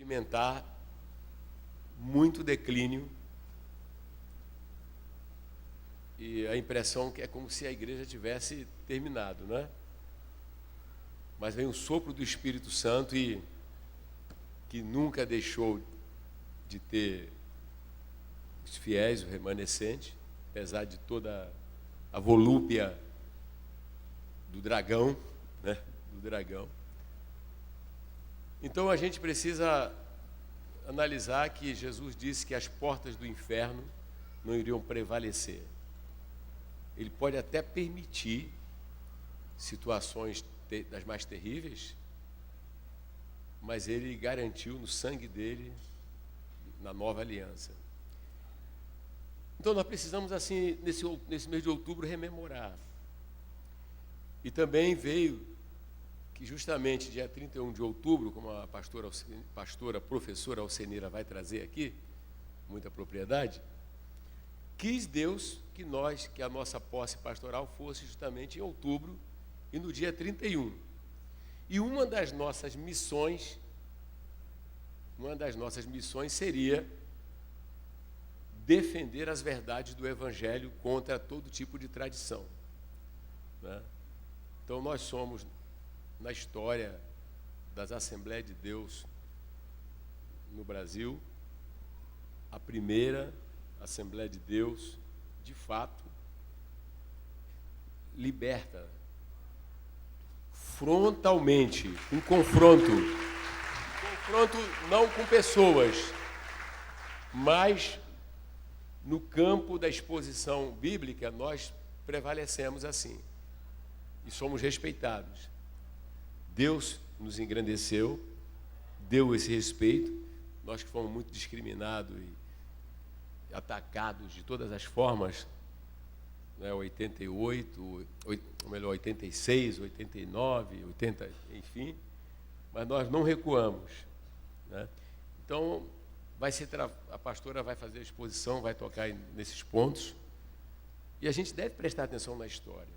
experimentar muito declínio e a impressão que é como se a igreja tivesse terminado, né? Mas vem o sopro do Espírito Santo e que nunca deixou de ter os fiéis, o remanescente, apesar de toda a volúpia do dragão, né? Do dragão. Então a gente precisa analisar que Jesus disse que as portas do inferno não iriam prevalecer. Ele pode até permitir situações das mais terríveis, mas ele garantiu no sangue dele, na nova aliança. Então nós precisamos, assim, nesse mês de outubro, rememorar. E também veio que justamente dia 31 de outubro, como a professora Alcenira vai trazer aqui, muita propriedade, quis Deus que a nossa posse pastoral fosse justamente em outubro e no dia 31. E uma das nossas missões seria defender as verdades do Evangelho contra todo tipo de tradição, né? Então nós somos, na história das Assembleias de Deus no Brasil, a primeira Assembleia de Deus, de fato, liberta frontalmente, um confronto não com pessoas, mas no campo da exposição bíblica nós prevalecemos assim e somos respeitados. Deus nos engrandeceu, deu esse respeito. Nós que fomos muito discriminados e atacados de todas as formas, né, 88, ou melhor, 86, 89, 80, enfim, mas nós não recuamos, né? Então, a pastora vai fazer a exposição, vai tocar nesses pontos, e a gente deve prestar atenção na história,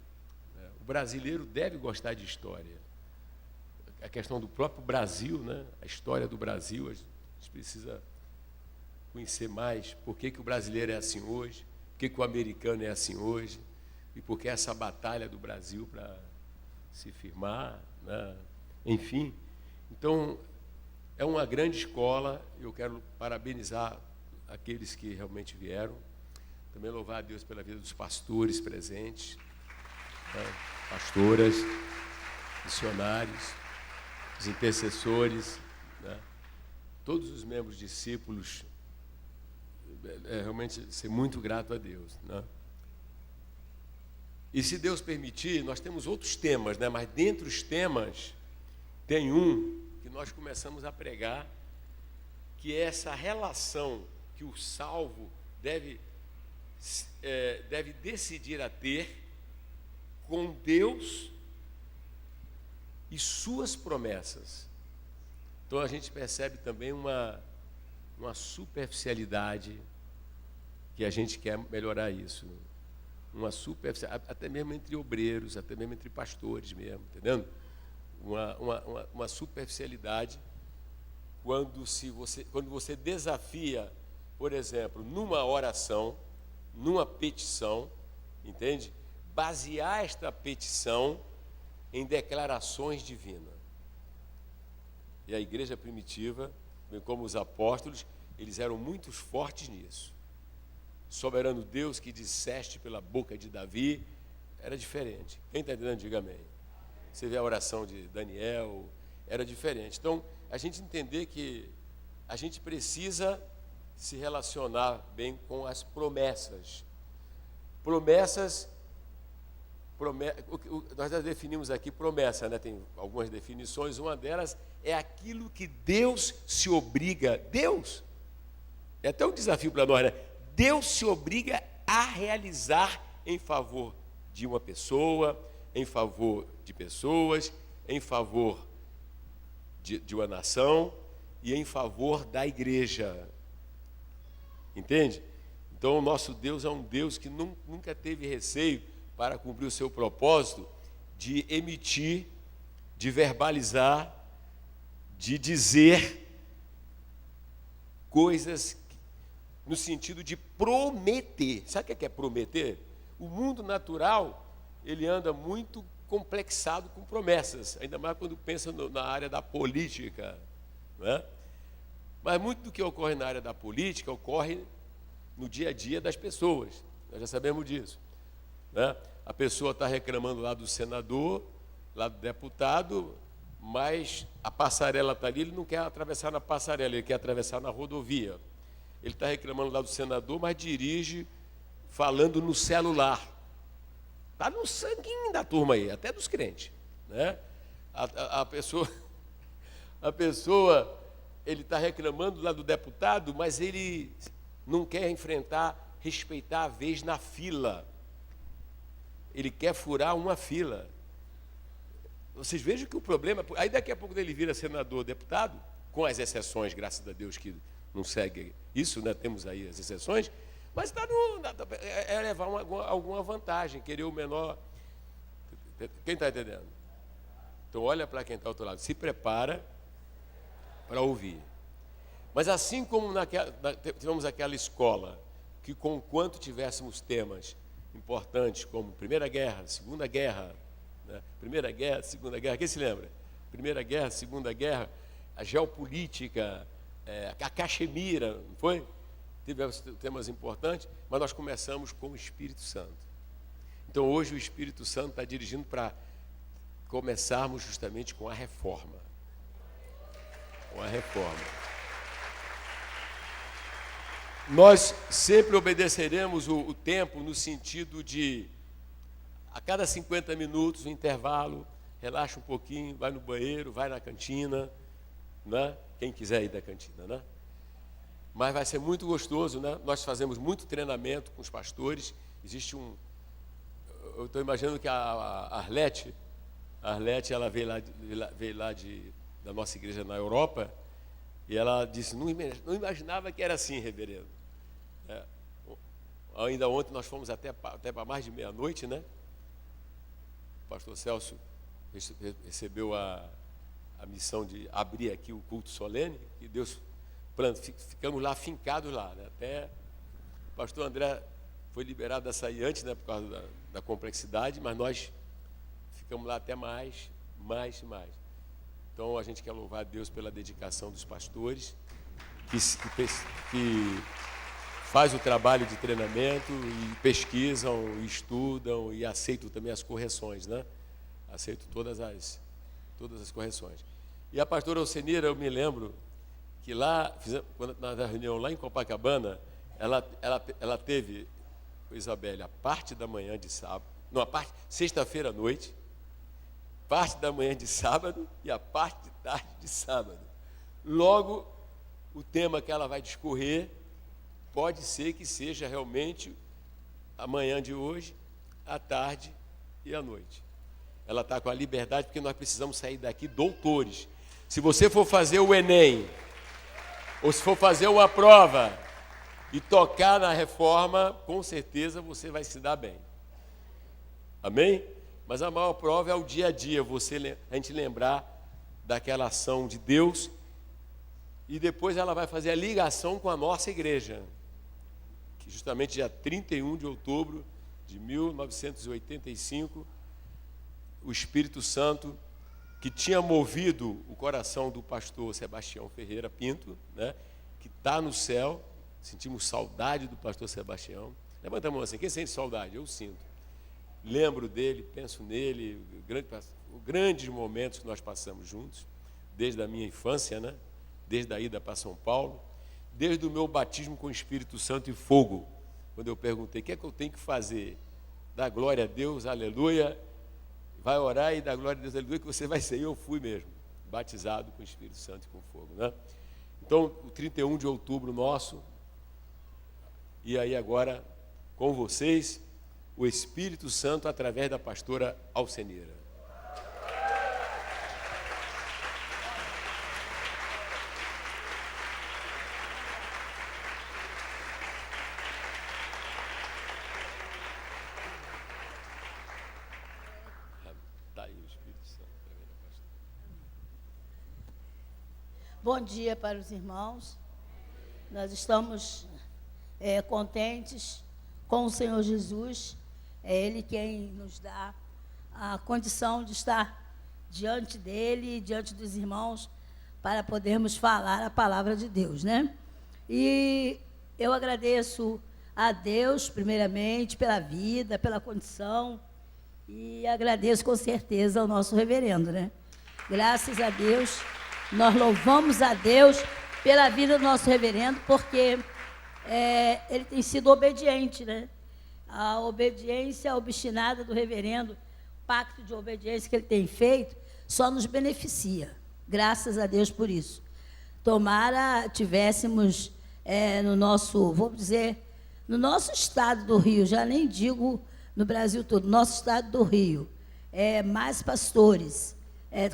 né? O brasileiro deve gostar de história. A questão do próprio Brasil, né? A história do Brasil, a gente precisa conhecer mais por que o brasileiro é assim hoje, por que o americano é assim hoje, e por que essa batalha do Brasil para se firmar, né? Enfim, então é uma grande escola. Eu quero parabenizar aqueles que realmente vieram, também louvar a Deus pela vida dos pastores presentes, né? Pastoras, missionários, os intercessores, né? Todos os membros discípulos, realmente ser muito grato a Deus, né? E se Deus permitir, nós temos outros temas, né? Mas dentre os temas tem um que nós começamos a pregar, que é essa relação que o salvo deve decidir a ter com Deus e suas promessas. Então a gente percebe também uma superficialidade, que a gente quer melhorar isso. Uma superficialidade, até mesmo entre obreiros, até mesmo entre pastores mesmo, entendendo? Uma superficialidade quando você desafia, por exemplo, numa oração, numa petição, entende? Basear esta petição em declarações divinas. E a igreja primitiva, bem como os apóstolos, eles eram muito fortes nisso. Soberano Deus que disseste pela boca de Davi, era diferente. Quem está entendendo, diga amém. Você vê a oração de Daniel, era diferente. Então, a gente entender que a gente precisa se relacionar bem com as promessas. Nós já definimos aqui promessa, né? Tem algumas definições. Uma delas é aquilo que Deus se obriga. Deus, é até um desafio para nós, né? Deus se obriga a realizar em favor de uma pessoa, em favor de pessoas, em favor de uma nação e em favor da igreja. Entende? Então o nosso Deus é um Deus que nunca teve receio para cumprir o seu propósito de emitir, de verbalizar, de dizer coisas no sentido de prometer. Sabe o que é prometer? O mundo natural, ele anda muito complexado com promessas, ainda mais quando pensa na área da política, não é? Mas muito do que ocorre na área da política ocorre no dia a dia das pessoas. Nós já sabemos disso, né? A pessoa está reclamando lá do senador, lá do deputado, mas a passarela está ali, ele não quer atravessar na passarela, ele quer atravessar na rodovia. Ele está reclamando lá do senador, mas dirige falando no celular. Está no sanguinho da turma aí, até dos crentes, né? A pessoa, ele está reclamando lá do deputado, mas ele não quer respeitar a vez na fila. Ele quer furar uma fila. Vocês vejam que o problema... Aí daqui a pouco ele vira senador, deputado, com as exceções, graças a Deus que não segue isso, né? Temos aí as exceções, mas é levar alguma vantagem, querer o menor... Quem está entendendo? Então olha para quem está ao outro lado, se prepara para ouvir. Mas assim como tivemos aquela escola, que conquanto tivéssemos temas importantes como Primeira Guerra, Segunda Guerra, né? Primeira Guerra, Segunda Guerra, quem se lembra? Primeira Guerra, Segunda Guerra, a geopolítica, a Caxemira, não foi? Tivemos temas importantes, mas nós começamos com o Espírito Santo. Então hoje o Espírito Santo está dirigindo para começarmos justamente com a reforma. Com a reforma. Nós sempre obedeceremos o tempo no sentido de, a cada 50 minutos, um intervalo, relaxa um pouquinho, vai no banheiro, vai na cantina, né? Quem quiser ir da cantina, né? Mas vai ser muito gostoso, né? Nós fazemos muito treinamento com os pastores. Existe eu estou imaginando que a Arlete, ela veio lá da nossa igreja na Europa, e ela disse, não imaginava que era assim, reverendo. Ainda ontem nós fomos até para mais de meia-noite, né? O pastor Celso recebeu a missão de abrir aqui o culto solene, e Deus, ficamos lá, fincados lá, né? Até o pastor André foi liberado a sair antes, né, por causa da complexidade, mas nós ficamos lá até mais. Então a gente quer louvar a Deus pela dedicação dos pastores, que faz o trabalho de treinamento, e pesquisam, e estudam, e aceitam também as correções, né? Aceito todas as correções. E a pastora Alcenira, eu me lembro que lá, na reunião lá em Copacabana, ela teve, Isabelle, a parte da manhã de sábado, não, a parte sexta-feira à noite, parte da manhã de sábado e a parte de tarde de sábado. Logo, o tema que ela vai discorrer pode ser que seja realmente a manhã de hoje, a tarde e a noite. Ela está com a liberdade, porque nós precisamos sair daqui doutores. Se você for fazer o Enem, ou se for fazer uma prova e tocar na reforma, com certeza você vai se dar bem. Amém? Mas a maior prova é o dia a dia, a gente lembrar daquela ação de Deus, e depois ela vai fazer a ligação com a nossa igreja, que justamente dia 31 de outubro de 1985, o Espírito Santo, que tinha movido o coração do pastor Sebastião Ferreira Pinto, né, que está no céu. Sentimos saudade do pastor Sebastião. Levanta a mão assim, quem sente saudade? Eu sinto. Lembro dele, penso nele, grandes momentos que nós passamos juntos, desde a minha infância, né? Desde a ida para São Paulo, desde o meu batismo com o Espírito Santo e fogo, quando eu perguntei, o que é que eu tenho que fazer? Dar glória a Deus, aleluia, vai orar e dar glória a Deus, aleluia, que você vai ser. E eu fui mesmo, batizado com o Espírito Santo e com fogo, né? Então, o 31 de outubro nosso, e aí agora, com vocês, o Espírito Santo através da pastora Alcenira. Está aí o Espírito Santo através da pastora. Bom dia para os irmãos. Nós estamos contentes com o Senhor Jesus. É Ele quem nos dá a condição de estar diante dEle, diante dos irmãos, para podermos falar a palavra de Deus, né? E eu agradeço a Deus, primeiramente, pela vida, pela condição, e agradeço com certeza ao nosso reverendo, né? Graças a Deus, nós louvamos a Deus pela vida do nosso reverendo, porque ele tem sido obediente, né? A obediência obstinada do reverendo, o pacto de obediência que ele tem feito, só nos beneficia. Graças a Deus por isso. Tomara tivéssemos no nosso, vamos dizer, no nosso estado do Rio, já nem digo no Brasil todo, nosso estado do Rio, mais pastores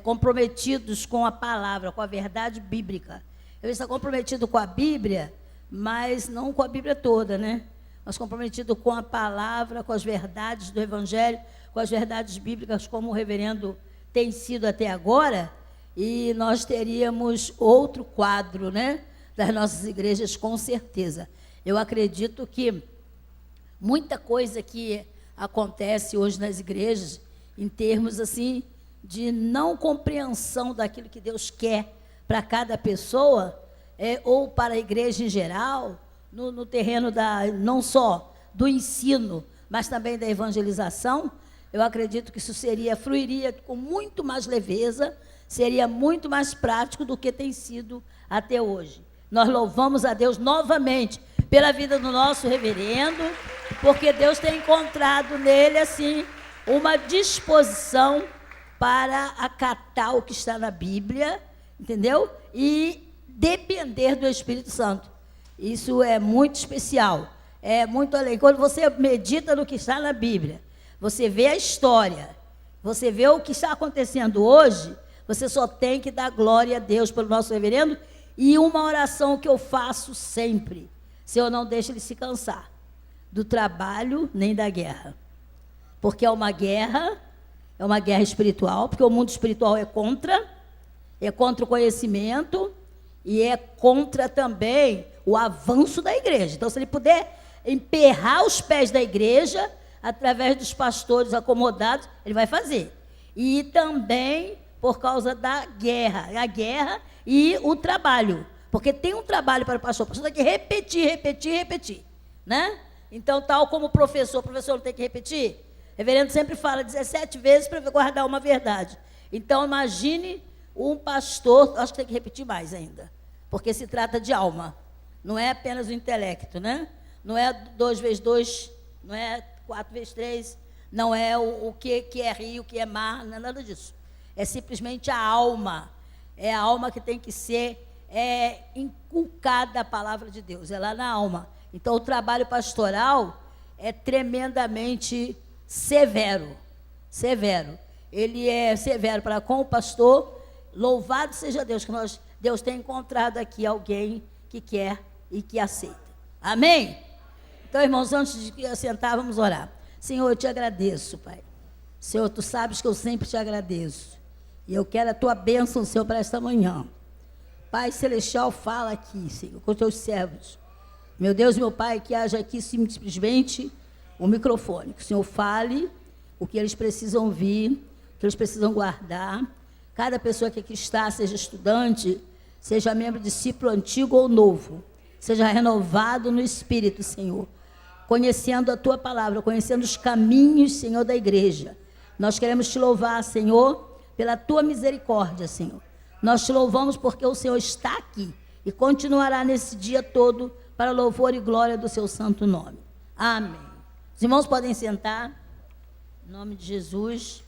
comprometidos com a palavra, com a verdade bíblica. Eu estou comprometido com a Bíblia, mas não com a Bíblia toda, né? Mas comprometido com a palavra, com as verdades do Evangelho, com as verdades bíblicas, como o reverendo tem sido até agora, e nós teríamos outro quadro, né, das nossas igrejas, com certeza. Eu acredito que muita coisa que acontece hoje nas igrejas, em termos assim, de não compreensão daquilo que Deus quer para cada pessoa, ou para a igreja em geral, no terreno não só do ensino, mas também da evangelização, eu acredito que isso fluiria com muito mais leveza, seria muito mais prático do que tem sido até hoje. Nós louvamos a Deus novamente pela vida do nosso reverendo, porque Deus tem encontrado nele, assim, uma disposição para acatar o que está na Bíblia, entendeu? E depender do Espírito Santo. Isso é muito especial, é muito além. Quando você medita no que está na Bíblia, você vê a história, você vê o que está acontecendo hoje, você só tem que dar glória a Deus pelo nosso reverendo. E uma oração que eu faço sempre, se eu não deixo ele se cansar, do trabalho nem da guerra. Porque é uma guerra espiritual, porque o mundo espiritual é contra o conhecimento e é contra também o avanço da igreja. Então, se ele puder emperrar os pés da igreja, através dos pastores acomodados, ele vai fazer. E também por causa da guerra, a guerra e o trabalho. Porque tem um trabalho para o pastor tem que repetir, né? Então, tal como o professor não tem que repetir? O reverendo sempre fala 17 vezes para guardar uma verdade. Então, imagine um pastor, acho que tem que repetir mais ainda, porque se trata de alma, não é apenas o intelecto, né? Não é 2 vezes 2, não é 4 vezes 3, não é o que é rio, o que é mar, não é nada disso. É simplesmente a alma. É a alma que tem que ser inculcada a palavra de Deus, é lá na alma. Então, o trabalho pastoral é tremendamente severo. Ele é severo para com o pastor. Louvado seja Deus, que Deus tem encontrado aqui alguém que quer e que aceita. Amém? Então, irmãos, antes de assentar, vamos orar. Senhor, eu te agradeço, Pai. Senhor, tu sabes que eu sempre te agradeço. E eu quero a tua bênção, Senhor, para esta manhã. Pai Celestial, fala aqui, Senhor, com os teus servos. Meu Deus, meu Pai, que haja aqui simplesmente um microfone. Que o Senhor fale o que eles precisam ouvir, o que eles precisam guardar. Cada pessoa que aqui está, seja estudante, seja membro, discípulo antigo ou novo, seja renovado no Espírito, Senhor. Conhecendo a tua palavra, conhecendo os caminhos, Senhor, da igreja. Nós queremos te louvar, Senhor, pela tua misericórdia, Senhor. Nós te louvamos porque o Senhor está aqui e continuará nesse dia todo para louvor e glória do seu santo nome. Amém. Os irmãos podem sentar, em nome de Jesus.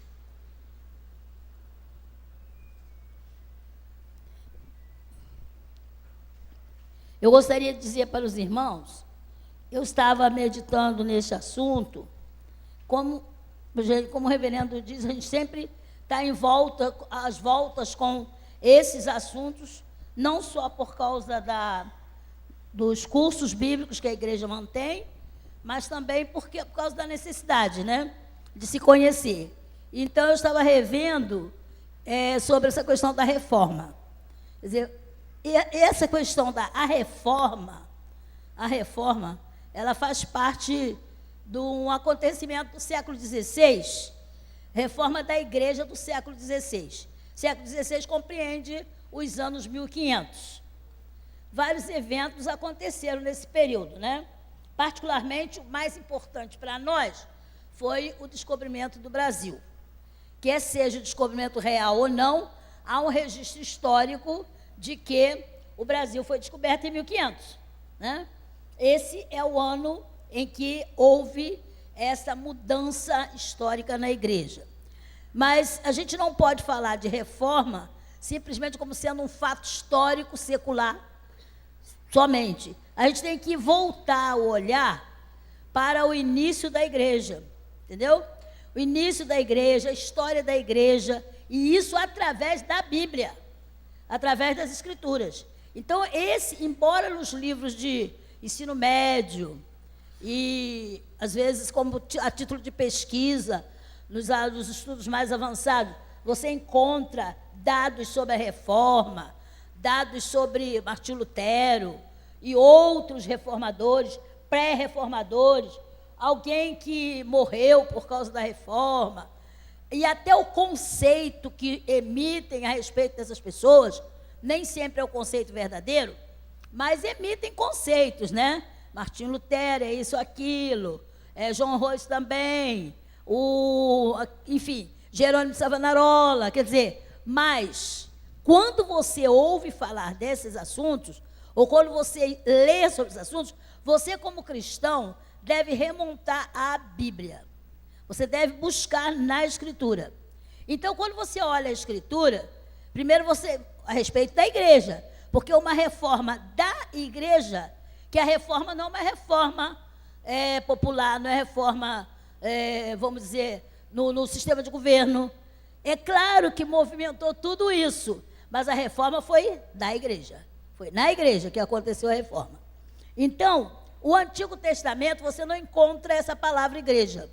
Eu gostaria de dizer para os irmãos, eu estava meditando nesse assunto, como o reverendo diz, a gente sempre está às voltas com esses assuntos, não só por causa dos cursos bíblicos que a igreja mantém, mas também por causa da necessidade, né, de se conhecer. Então, eu estava revendo sobre essa questão da reforma. Quer dizer, E essa questão da reforma, ela faz parte de um acontecimento do século XVI, reforma da igreja do século XVI. Século XVI compreende os anos 1500. Vários eventos aconteceram nesse período, né? Particularmente, o mais importante para nós foi o descobrimento do Brasil. Quer seja o descobrimento real ou não, há um registro histórico de que o Brasil foi descoberto em 1500, né? Esse é o ano em que houve essa mudança histórica na igreja. Mas a gente não pode falar de reforma simplesmente como sendo um fato histórico secular somente. A gente tem que voltar o olhar para o início da igreja, entendeu? O início da igreja, a história da igreja, e isso através da Bíblia, através das Escrituras. Então, embora nos livros de ensino médio, e às vezes como a título de pesquisa, nos estudos mais avançados, você encontra dados sobre a reforma, dados sobre Martinho Lutero e outros reformadores, pré-reformadores, alguém que morreu por causa da reforma, e até o conceito que emitem a respeito dessas pessoas, nem sempre é o conceito verdadeiro, mas emitem conceitos, né? Martinho Lutero é isso, aquilo, João Rois também, enfim, Jerônimo de Savonarola, quer dizer, mas quando você ouve falar desses assuntos, ou quando você lê sobre os assuntos, você como cristão deve remontar à Bíblia. Você deve buscar na Escritura. Então, quando você olha a Escritura, primeiro a respeito da igreja, porque uma reforma da igreja, que a reforma não é uma reforma popular, não é reforma, vamos dizer, no sistema de governo. É claro que movimentou tudo isso, mas a reforma foi da igreja. Foi na igreja que aconteceu a reforma. Então, o Antigo Testamento, você não encontra essa palavra igreja.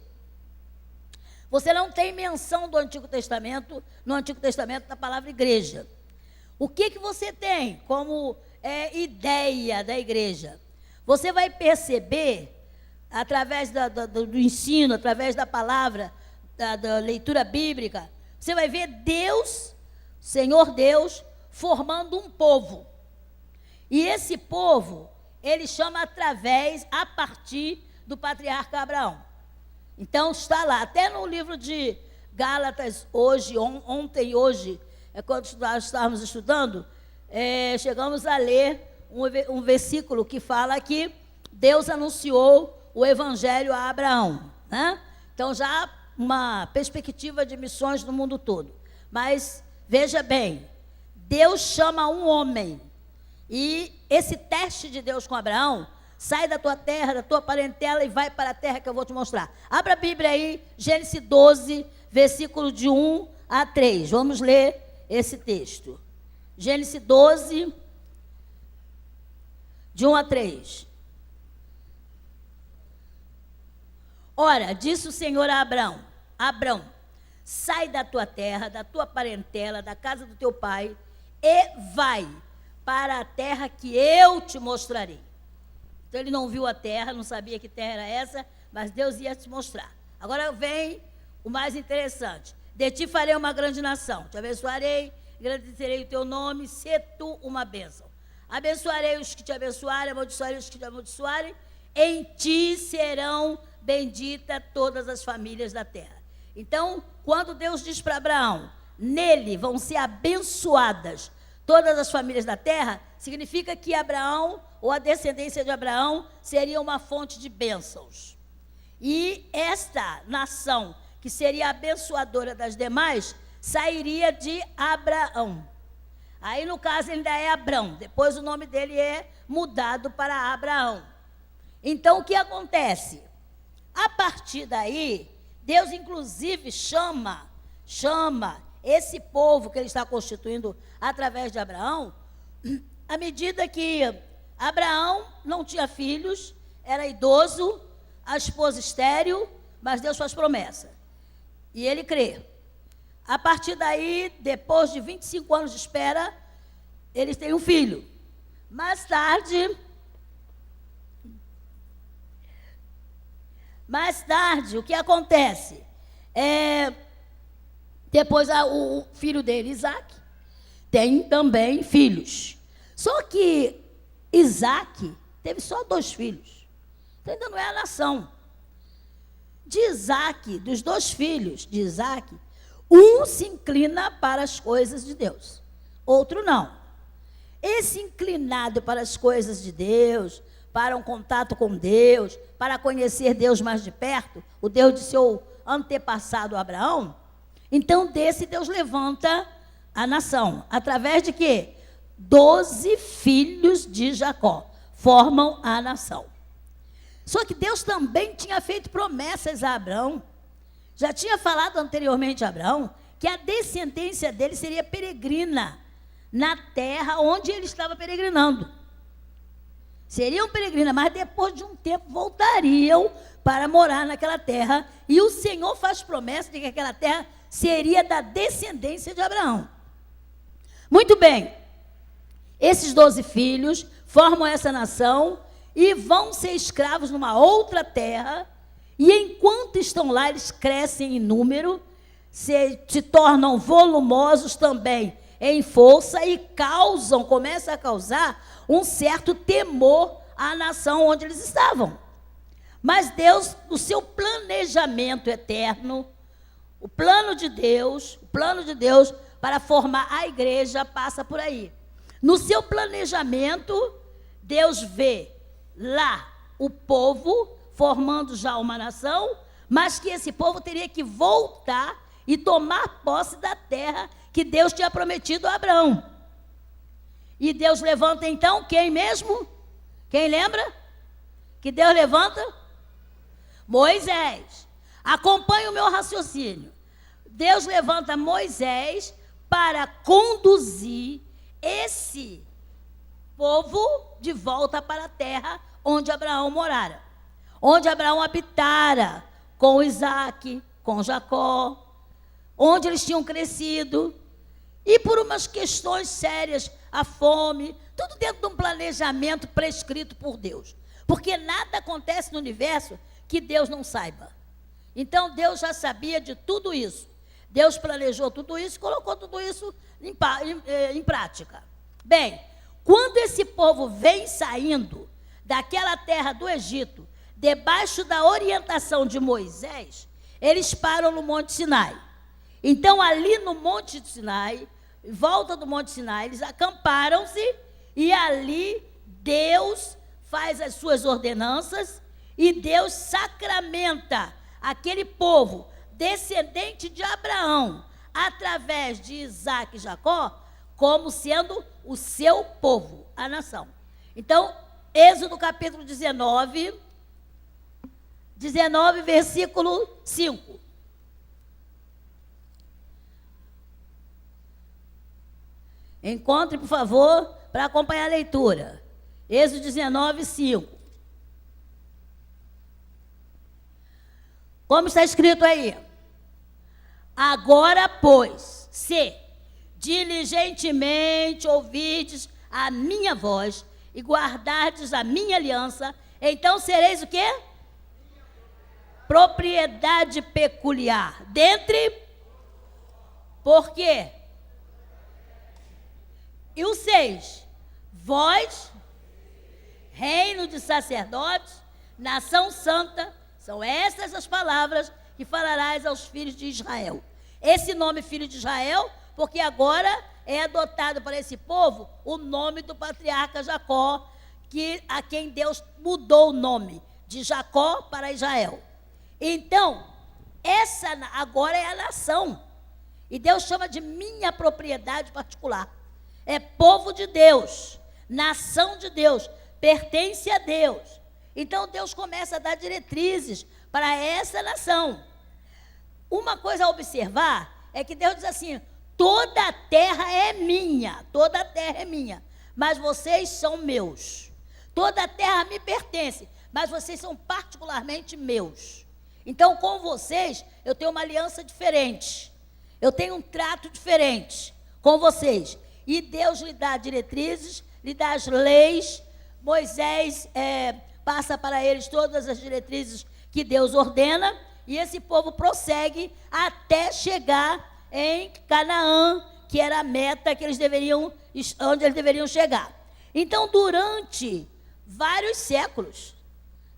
Você não tem menção do Antigo Testamento, no Antigo Testamento, da palavra igreja. O que você tem como ideia da igreja? Você vai perceber, através do ensino, através da palavra, da leitura bíblica, você vai ver Deus, Senhor Deus, formando um povo. E esse povo, ele chama a partir do patriarca Abraão. Então, está lá, até no livro de Gálatas, ontem e hoje, quando nós estávamos estudando, chegamos a ler um versículo que fala que Deus anunciou o evangelho a Abraão, né? Então, já uma perspectiva de missões no mundo todo. Mas, veja bem, Deus chama um homem, e esse teste de Deus com Abraão, sai da tua terra, da tua parentela e vai para a terra que eu vou te mostrar. Abra a Bíblia aí, Gênesis 12, versículo de 1 a 3. Vamos ler esse texto. Gênesis 12, de 1 a 3. Ora, disse o Senhor a Abrão, sai da tua terra, da tua parentela, da casa do teu pai, e vai para a terra que eu te mostrarei. Então, ele não viu a terra, não sabia que terra era essa, mas Deus ia te mostrar. Agora vem o mais interessante. De ti farei uma grande nação, te abençoarei, engrandecerei o teu nome, se tu uma bênção. Abençoarei os que te abençoarem, amaldiçoarei os que te amaldiçoarem, em ti serão benditas todas as famílias da terra. Então, quando Deus diz para Abraão, nele vão ser abençoadas todas as famílias da terra, significa que Abraão, ou a descendência de Abraão, seria uma fonte de bênçãos. E esta nação, que seria abençoadora das demais, sairia de Abraão. Aí, no caso, ainda é Abrão. Depois o nome dele é mudado para Abraão. Então, o que acontece? A partir daí, Deus, inclusive, chama esse povo que ele está constituindo através de Abraão, à medida que Abraão não tinha filhos, era idoso, a esposa estéril, mas Deus faz promessa. E ele crê. A partir daí, depois de 25 anos de espera, eles têm um filho. Mais tarde, o que acontece? Depois o filho dele, Isaac, tem também filhos. Só que Isaac teve só 2 filhos. Então ainda não é a nação. De Isaac, dos 2 filhos de Isaac, um se inclina para as coisas de Deus, outro não. Esse inclinado para as coisas de Deus, para um contato com Deus, para conhecer Deus mais de perto, o Deus de seu antepassado Abraão, então desse Deus levanta a nação. Através de quê? 12 filhos de Jacó formam a nação. Só que Deus também tinha feito promessas a Abraão. Já tinha falado anteriormente a Abraão que a descendência dele seria peregrina na terra onde ele estava peregrinando. Seriam peregrinas, mas depois de um tempo voltariam para morar naquela terra. E o Senhor faz promessa de que aquela terra seria da descendência de Abraão. Muito bem. Esses 12 filhos formam essa nação e vão ser escravos numa outra terra. E enquanto estão lá, eles crescem em número, se tornam volumosos também em força e começam a causar um certo temor à nação onde eles estavam. Mas Deus, no seu planejamento eterno, o plano de Deus para formar a igreja passa por aí. No seu planejamento, Deus vê lá o povo formando já uma nação, mas que esse povo teria que voltar e tomar posse da terra que Deus tinha prometido a Abraão. E Deus levanta então quem mesmo? Quem lembra? Que Deus levanta? Moisés. Acompanhe o meu raciocínio. Deus levanta Moisés para conduzir esse povo de volta para a terra onde Abraão morara, onde Abraão habitara com Isaac, com Jacó, onde eles tinham crescido. E por umas questões sérias, a fome, tudo dentro de um planejamento prescrito por Deus. Porque nada acontece no universo que Deus não saiba. Então Deus já sabia de tudo isso. Deus planejou tudo isso e colocou tudo isso em prática. Bem, quando esse povo vem saindo daquela terra do Egito, debaixo da orientação de Moisés, eles param no Monte Sinai. Então ali no Monte Sinai, em volta do Monte Sinai, eles acamparam-se e ali Deus faz as suas ordenanças e Deus sacramenta aquele povo descendente de Abraão, através de Isaac e Jacó, como sendo o seu povo, a nação. Então, Êxodo capítulo 19, versículo 5. Encontre, por favor, para acompanhar a leitura. Êxodo 19, 5. Como está escrito aí? Agora, pois, se diligentemente ouvirdes a minha voz e guardardes a minha aliança, então sereis o quê? Propriedade peculiar. Dentre... Por quê? E o 6, vós, reino de sacerdotes, nação santa, são estas as palavras que falarás aos filhos de Israel. Esse nome filho de Israel, porque agora é adotado para esse povo o nome do patriarca Jacó, a quem Deus mudou o nome de Jacó para Israel. Então, essa agora é a nação. E Deus chama de minha propriedade particular. É povo de Deus, nação de Deus, pertence a Deus. Então Deus começa a dar diretrizes para essa nação. Uma coisa a observar é que Deus diz assim: toda a terra é minha, mas vocês são meus. Toda a terra me pertence, mas vocês são particularmente meus. Então com vocês eu tenho uma aliança diferente, eu tenho um trato diferente com vocês. e Deus lhe dá diretrizes, lhe dá as leis. Moisés passa para eles todas as diretrizes que Deus ordena, e esse povo prossegue até chegar em Canaã, que era a meta que onde eles deveriam chegar. Então, durante vários séculos,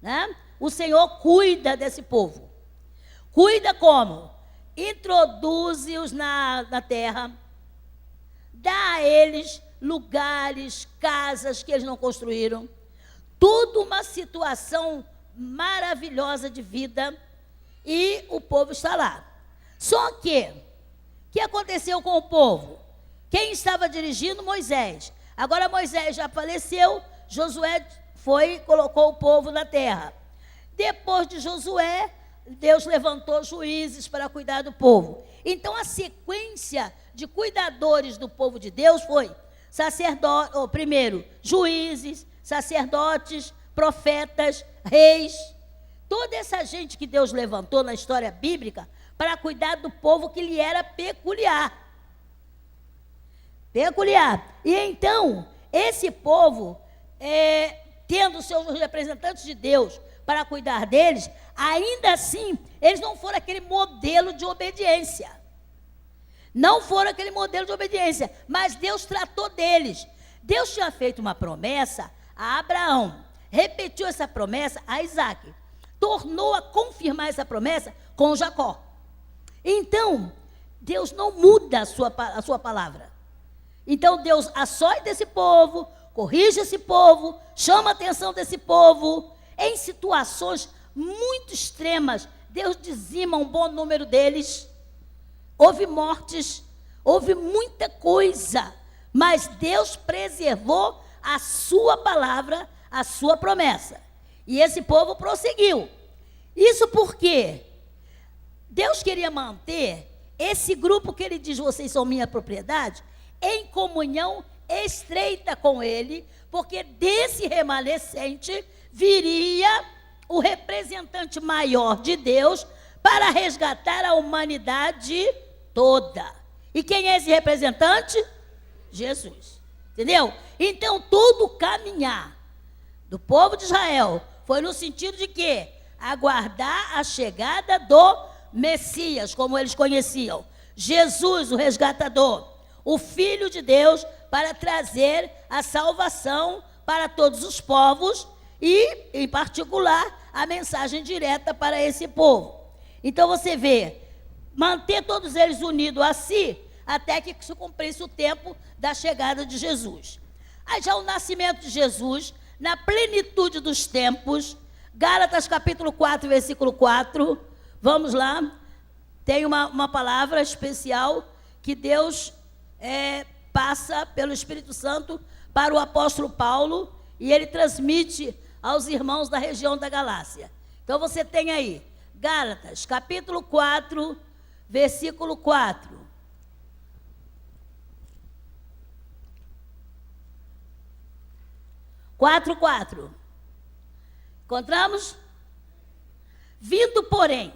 né, o Senhor cuida desse povo. Cuida como? Introduz-os na terra, dá a eles lugares, casas que eles não construíram, tudo uma situação maravilhosa de vida, e o povo está lá. Só que, o que aconteceu com o povo? Quem estava dirigindo? Moisés. Agora Moisés já faleceu, Josué foi e colocou o povo na terra. Depois de Josué, Deus levantou juízes para cuidar do povo. Então a sequência de cuidadores do povo de Deus foi primeiro, juízes, sacerdotes, profetas, reis. Toda essa gente que Deus levantou na história bíblica para cuidar do povo que lhe era peculiar. E então, esse povo, tendo seus representantes de Deus para cuidar deles, ainda assim, eles não foram aquele modelo de obediência. Mas Deus tratou deles. Deus tinha feito uma promessa a Abraão, repetiu essa promessa a Isaac, tornou a confirmar essa promessa com Jacó. Então, Deus não muda a sua palavra. Então, Deus açoita esse povo, corrige esse povo, chama a atenção desse povo. Em situações muito extremas, Deus dizima um bom número deles. Houve mortes, houve muita coisa, mas Deus preservou a sua palavra, a sua promessa. E esse povo prosseguiu. Isso porque Deus queria manter esse grupo que ele diz, vocês são minha propriedade, em comunhão estreita com ele, porque desse remanescente viria o representante maior de Deus para resgatar a humanidade toda. E quem é esse representante? Jesus. Entendeu? Então, todo o caminhar do povo de Israel foi no sentido de quê? Aguardar a chegada do Messias, como eles conheciam. Jesus, o resgatador, o Filho de Deus, para trazer a salvação para todos os povos e, em particular, a mensagem direta para esse povo. Então, você vê, manter todos eles unidos a si, até que se cumprisse o tempo da chegada de Jesus. Aí já o nascimento de Jesus, na plenitude dos tempos, Gálatas capítulo 4, versículo 4, vamos lá, tem uma palavra especial que Deus passa pelo Espírito Santo para o apóstolo Paulo, e ele transmite aos irmãos da região da Galácia. Então você tem aí, Gálatas capítulo 4, versículo 4. 4:4. Encontramos? Vindo, porém,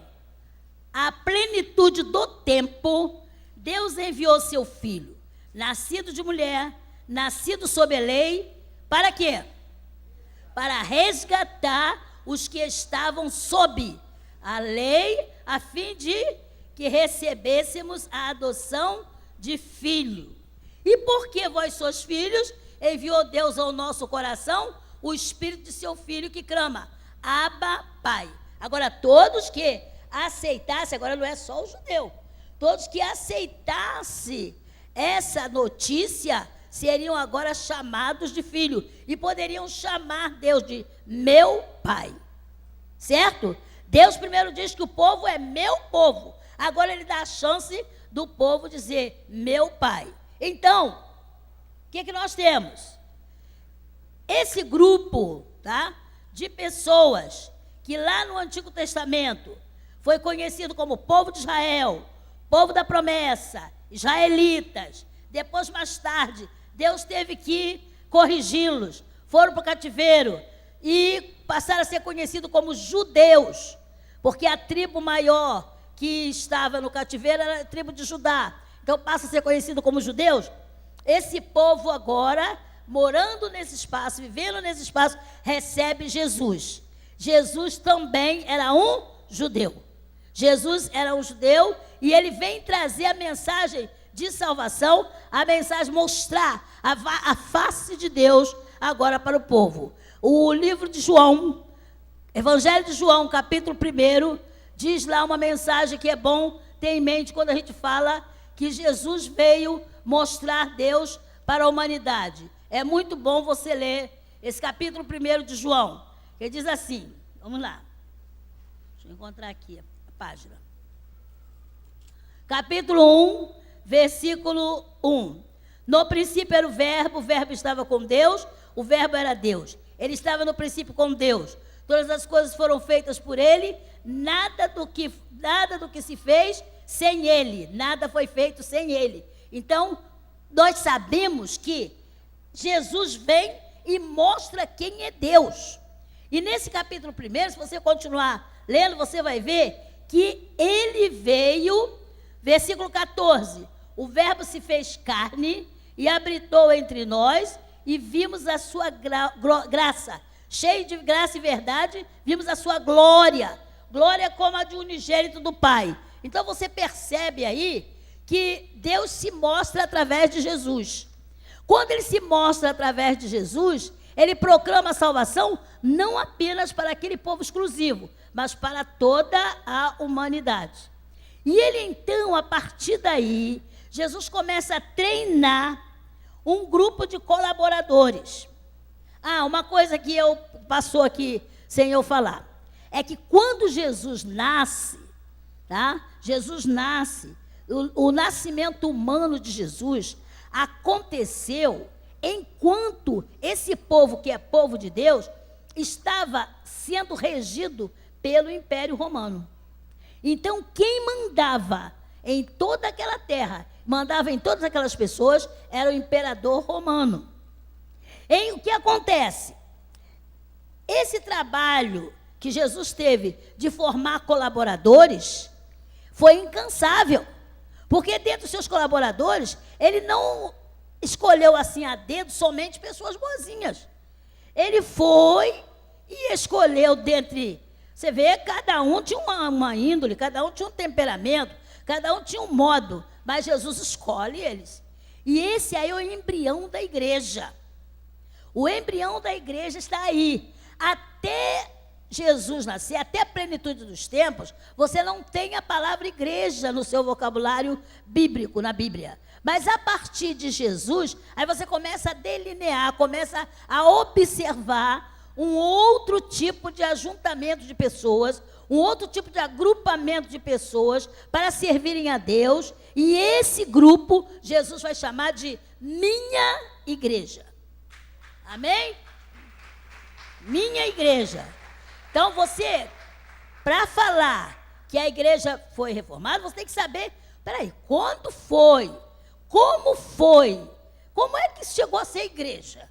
a plenitude do tempo, Deus enviou seu Filho, nascido de mulher, nascido sob a lei, para quê? Para resgatar os que estavam sob a lei, a fim de que recebêssemos a adoção de filho. E porque vós sois filhos, enviou Deus ao nosso coração o Espírito de seu Filho que clama, Abba, Pai. Agora, todos que aceitassem, agora não é só o judeu, todos que aceitassem essa notícia, seriam agora chamados de filho, e poderiam chamar Deus de meu Pai, certo? Deus primeiro diz que o povo é meu povo, agora ele dá a chance do povo dizer meu Pai. Então, o que nós temos? Esse grupo, tá, de pessoas que lá no Antigo Testamento foi conhecido como povo de Israel, povo da promessa, israelitas. Depois, mais tarde, Deus teve que corrigi-los, foram para o cativeiro e passaram a ser conhecidos como judeus, porque a tribo maior que estava no cativeiro era a tribo de Judá. Então passa a ser conhecido como judeus. esse povo agora, morando nesse espaço, vivendo nesse espaço, recebe Jesus. Jesus também era um judeu. Jesus era um judeu e ele vem trazer a mensagem de salvação, a mensagem mostrar a face de Deus agora para o povo. O livro de João, Evangelho de João, capítulo 1, diz lá uma mensagem que é bom ter em mente quando a gente fala que Jesus veio mostrar Deus para a humanidade. É muito bom você ler esse capítulo 1 de João, que diz assim, vamos lá, deixa eu encontrar aqui a página. Capítulo 1, versículo 1. No princípio era o verbo estava com Deus, o verbo era Deus. Ele estava no princípio com Deus. Todas as coisas foram feitas por ele, nada do que se fez sem ele, nada foi feito sem ele. Então, nós sabemos que Jesus vem e mostra quem é Deus. E nesse capítulo 1, se você continuar lendo, você vai ver que ele veio, versículo 14, o verbo se fez carne e habitou entre nós e vimos a sua graça, cheio de graça e verdade, vimos a sua glória, glória como a de unigênito do Pai. Então você percebe aí que Deus se mostra através de Jesus. Quando ele se mostra através de Jesus, ele proclama a salvação não apenas para aquele povo exclusivo, mas para toda a humanidade. E ele então, a partir daí, Jesus começa a treinar um grupo de colaboradores. Uma coisa que passou aqui sem eu falar, é que quando Jesus nasce, tá? Jesus nasce, o nascimento humano de Jesus aconteceu enquanto esse povo, que é povo de Deus, estava sendo regido pelo Império Romano. Então, quem mandava em toda aquela terra, mandava em todas aquelas pessoas, era o imperador romano. E o que acontece? Esse trabalho que Jesus teve de formar colaboradores foi incansável, porque dentro dos seus colaboradores, ele não escolheu assim a dedo somente pessoas boazinhas. Ele foi e escolheu dentre, você vê, cada um tinha uma índole, cada um tinha um temperamento, cada um tinha um modo, mas Jesus escolhe eles. E esse aí é o embrião da igreja. O embrião da igreja está aí. Até Jesus nascer, até a plenitude dos tempos, você não tem a palavra igreja no seu vocabulário bíblico, na Bíblia. Mas a partir de Jesus, aí você começa a delinear, começa a observar um outro tipo de ajuntamento de pessoas, um outro tipo de agrupamento de pessoas para servirem a Deus. E esse grupo, Jesus vai chamar de minha igreja. Amém? Minha igreja. Então você, para falar que a igreja foi reformada, você tem que saber, peraí, quando foi? Como foi? Como é que chegou a ser igreja?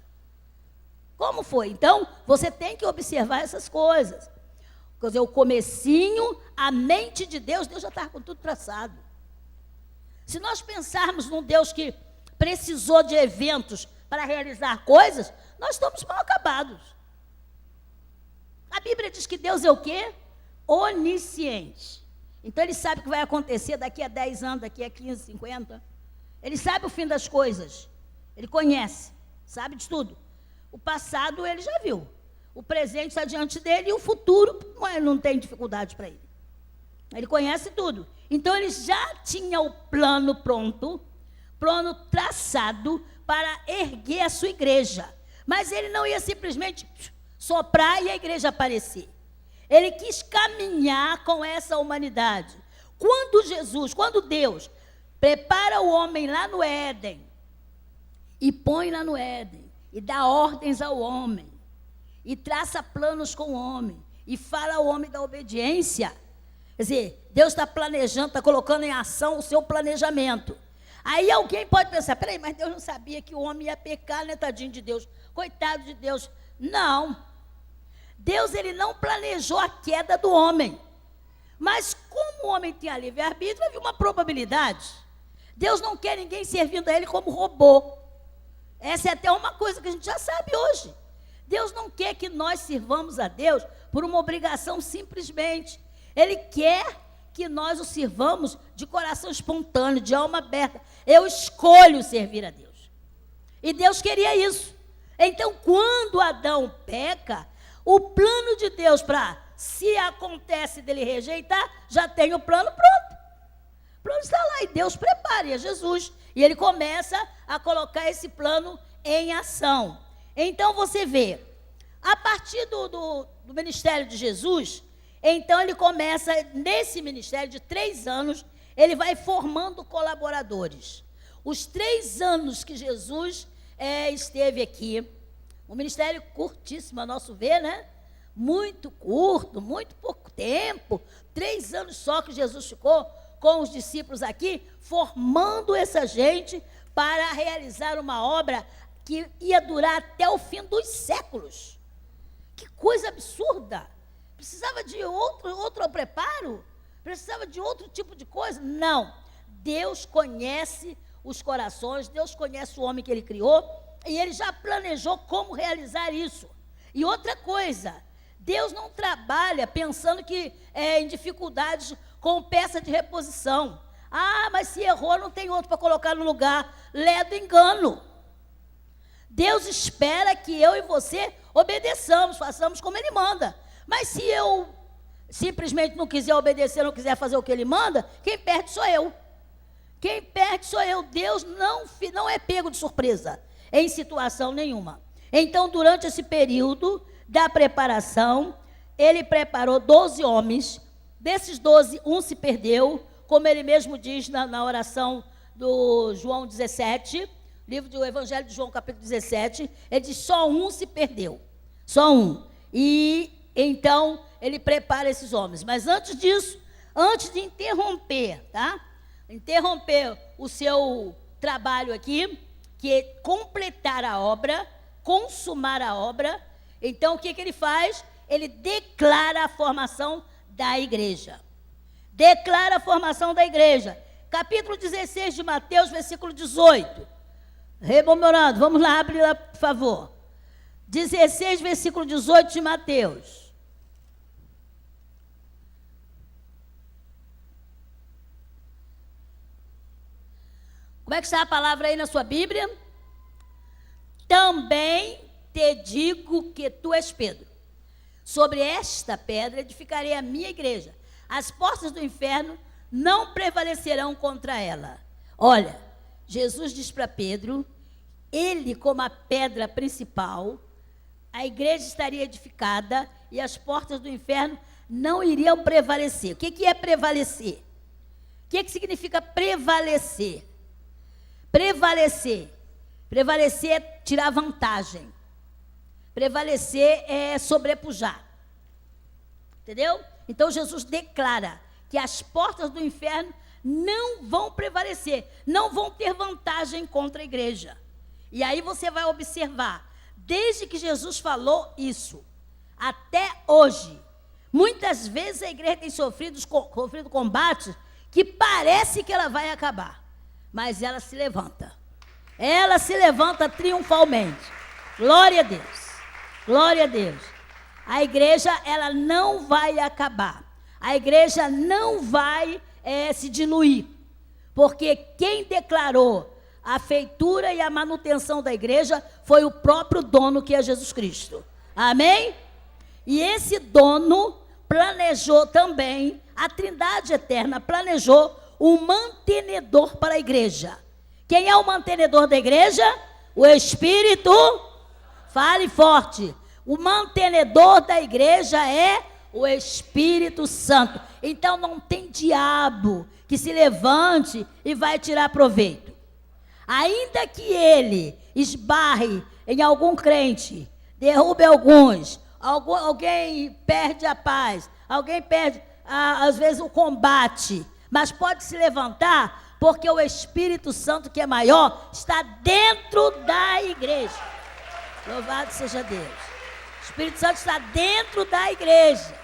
Como foi? Então, você tem que observar essas coisas. Quer dizer, o comecinho, a mente de Deus, Deus já estava com tudo traçado. Se nós pensarmos num Deus que precisou de eventos para realizar coisas, nós estamos mal acabados. A Bíblia diz que Deus é o quê? Onisciente. Então, ele sabe o que vai acontecer daqui a 10 anos, daqui a 15, 50. Ele sabe o fim das coisas. Ele conhece, sabe de tudo. O passado ele já viu. O presente está diante dele e o futuro não tem dificuldade para ele. Ele conhece tudo. Então, ele já tinha o plano pronto, plano traçado para erguer a sua igreja. Mas ele não ia simplesmente soprar e a igreja aparecer. Ele quis caminhar com essa humanidade. Quando Deus prepara o homem lá no Éden, e põe lá no Éden, e dá ordens ao homem, e traça planos com o homem, e fala ao homem da obediência. Quer dizer, Deus está planejando, está colocando em ação o seu planejamento. Aí alguém pode pensar, peraí, mas Deus não sabia que o homem ia pecar, né, tadinho de Deus, coitado de Deus. Não, Deus ele não planejou a queda do homem, mas como o homem tem a livre-arbítrio, havia uma probabilidade. Deus não quer ninguém servindo a ele como robô. Essa é até uma coisa que a gente já sabe hoje. Deus não quer que nós sirvamos a Deus por uma obrigação simplesmente. Ele quer que nós o sirvamos de coração espontâneo, de alma aberta. Eu escolho servir a Deus. E Deus queria isso. Então, quando Adão peca, o plano de Deus para, se acontece dele rejeitar, já tem o plano pronto. O plano está lá e Deus prepara, e é Jesus. E ele começa a colocar esse plano em ação. Então você vê, a partir do ministério de Jesus, então ele começa, nesse ministério de 3 anos, ele vai formando colaboradores. Os 3 anos que Jesus esteve aqui, um ministério curtíssimo, a nosso ver, né? Muito curto, muito pouco tempo, 3 anos só que Jesus ficou com os discípulos aqui, formando essa gente para realizar uma obra que ia durar até o fim dos séculos. Que coisa absurda! Precisava de outro preparo? Precisava de outro tipo de coisa? Não. Deus conhece os corações, Deus conhece o homem que ele criou, e ele já planejou como realizar isso. E outra coisa, Deus não trabalha pensando que em dificuldades com peça de reposição. Ah, mas se errou, não tem outro para colocar no lugar. Ledo engano. Deus espera que eu e você obedeçamos, façamos como Ele manda. Mas se eu simplesmente não quiser obedecer, não quiser fazer o que Ele manda, quem perde sou eu. Quem perde sou eu. Deus não é pego de surpresa em situação nenhuma. Então, durante esse período da preparação, Ele preparou 12 homens. Desses 12, um se perdeu, como ele mesmo diz na oração do João 17, livro do Evangelho de João, capítulo 17, ele diz, só um se perdeu, só um. E então, ele prepara esses homens. Mas antes disso, antes de interromper, tá? Interromper o seu trabalho aqui, que é completar a obra, consumar a obra, então o que ele faz? Ele declara a formação da igreja. Declara a formação da igreja. Capítulo 16 de Mateus, versículo 18. Rememorando, vamos lá, abre lá, por favor. 16, versículo 18 de Mateus. Como é que está a palavra aí na sua Bíblia? Também te digo que tu és Pedro. Sobre esta pedra edificarei a minha igreja. As portas do inferno não prevalecerão contra ela. Olha, Jesus diz para Pedro, ele como a pedra principal, a igreja estaria edificada e as portas do inferno não iriam prevalecer. O que é prevalecer? O que significa prevalecer? Prevalecer. Prevalecer é tirar vantagem. Prevalecer é sobrepujar. Entendeu? Então Jesus declara que as portas do inferno não vão prevalecer, não vão ter vantagem contra a igreja. E aí você vai observar, desde que Jesus falou isso, até hoje, muitas vezes a igreja tem sofrido combates que parece que ela vai acabar, mas ela se levanta. Ela se levanta triunfalmente. Glória a Deus. Glória a Deus. A igreja, ela não vai acabar. A igreja não vai se diluir. Porque quem declarou a feitura e a manutenção da igreja foi o próprio dono, que é Jesus Cristo. Amém? E esse dono planejou também, a Trindade Eterna planejou um mantenedor para a igreja. Quem é o mantenedor da igreja? O Espírito. Fale forte. O mantenedor da igreja é o Espírito Santo. Então não tem diabo que se levante e vai tirar proveito. Ainda que ele esbarre em algum crente, derrube alguns, alguém perde a paz, alguém perde, às vezes, o combate, mas pode se levantar, porque o Espírito Santo, que é maior, está dentro da igreja. Louvado seja Deus. O Espírito Santo está dentro da igreja.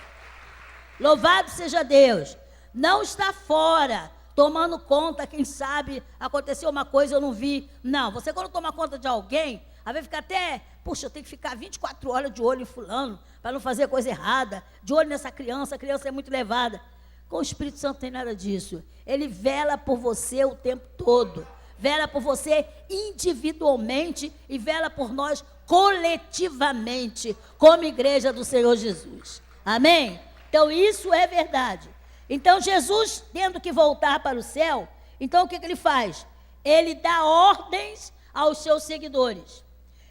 Louvado seja Deus. Não está fora. tomando conta, quem sabe, aconteceu uma coisa, eu não vi. Não, você quando toma conta de alguém, às vezes fica até, puxa, eu tenho que ficar 24 horas de olho em fulano, para não fazer coisa errada, de olho nessa criança, a criança é muito levada. Com o Espírito Santo não tem nada disso. Ele vela por você o tempo todo. Vela por você individualmente e vela por nós coletivamente, como igreja do Senhor Jesus. Amém? Então isso é verdade. Então Jesus, tendo que voltar para o céu, então o que ele faz? Ele dá ordens aos seus seguidores.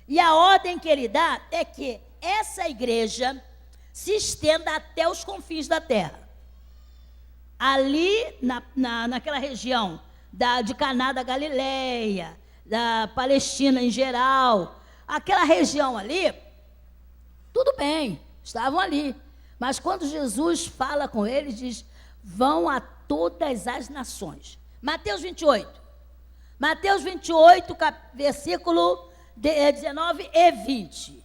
E a ordem que ele dá é que essa igreja se estenda até os confins da terra. Ali, naquela região de Caná da Galileia, da Palestina em geral, aquela região ali, tudo bem, estavam ali. Mas quando Jesus fala com eles, diz, vão a todas as nações. Mateus 28. Mateus 28, versículo 19 e 20.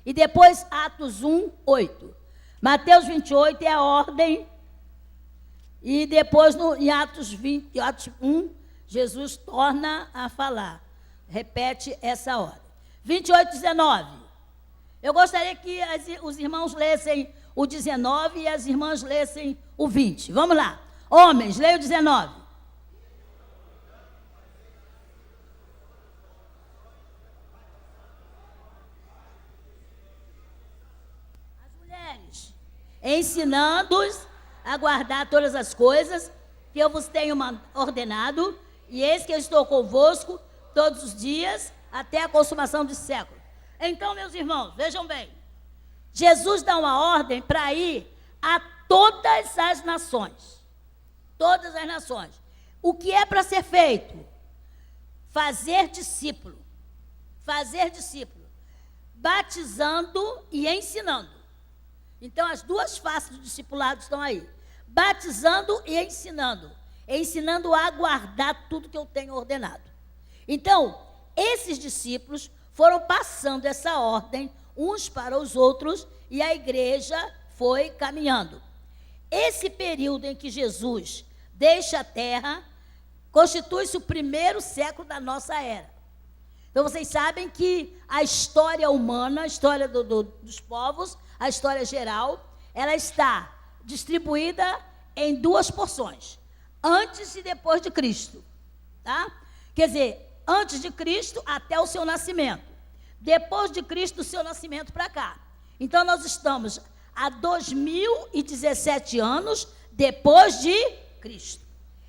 E depois Atos 1, 8. Mateus 28 é a ordem. E depois, em Atos 1, Jesus torna a falar. Repete essa ordem. 28, 19. Eu gostaria que os irmãos lessem o 19 e as irmãs lessem o 20. Vamos lá. Homens, leia o 19. As mulheres, ensinando-os a guardar todas as coisas que eu vos tenho ordenado, e eis que eu estou convosco todos os dias, até a consumação do século. Então, meus irmãos, vejam bem, Jesus dá uma ordem para ir a todas as nações. Todas as nações. O que é para ser feito? Fazer discípulo. Fazer discípulo. Batizando e ensinando. Então, as duas faces do discipulado estão aí. Batizando e ensinando. Ensinando a guardar tudo que eu tenho ordenado. Então, esses discípulos foram passando essa ordem uns para os outros e a igreja foi caminhando. Esse período em que Jesus deixa a terra constitui-se o primeiro século da nossa era. Então, vocês sabem que a história humana, a história dos povos, a história geral, ela está distribuída em duas porções, antes e depois de Cristo, tá? Quer dizer, antes de Cristo até o seu nascimento, depois de Cristo do seu nascimento para cá. Então nós estamos há 2017 anos depois de Cristo.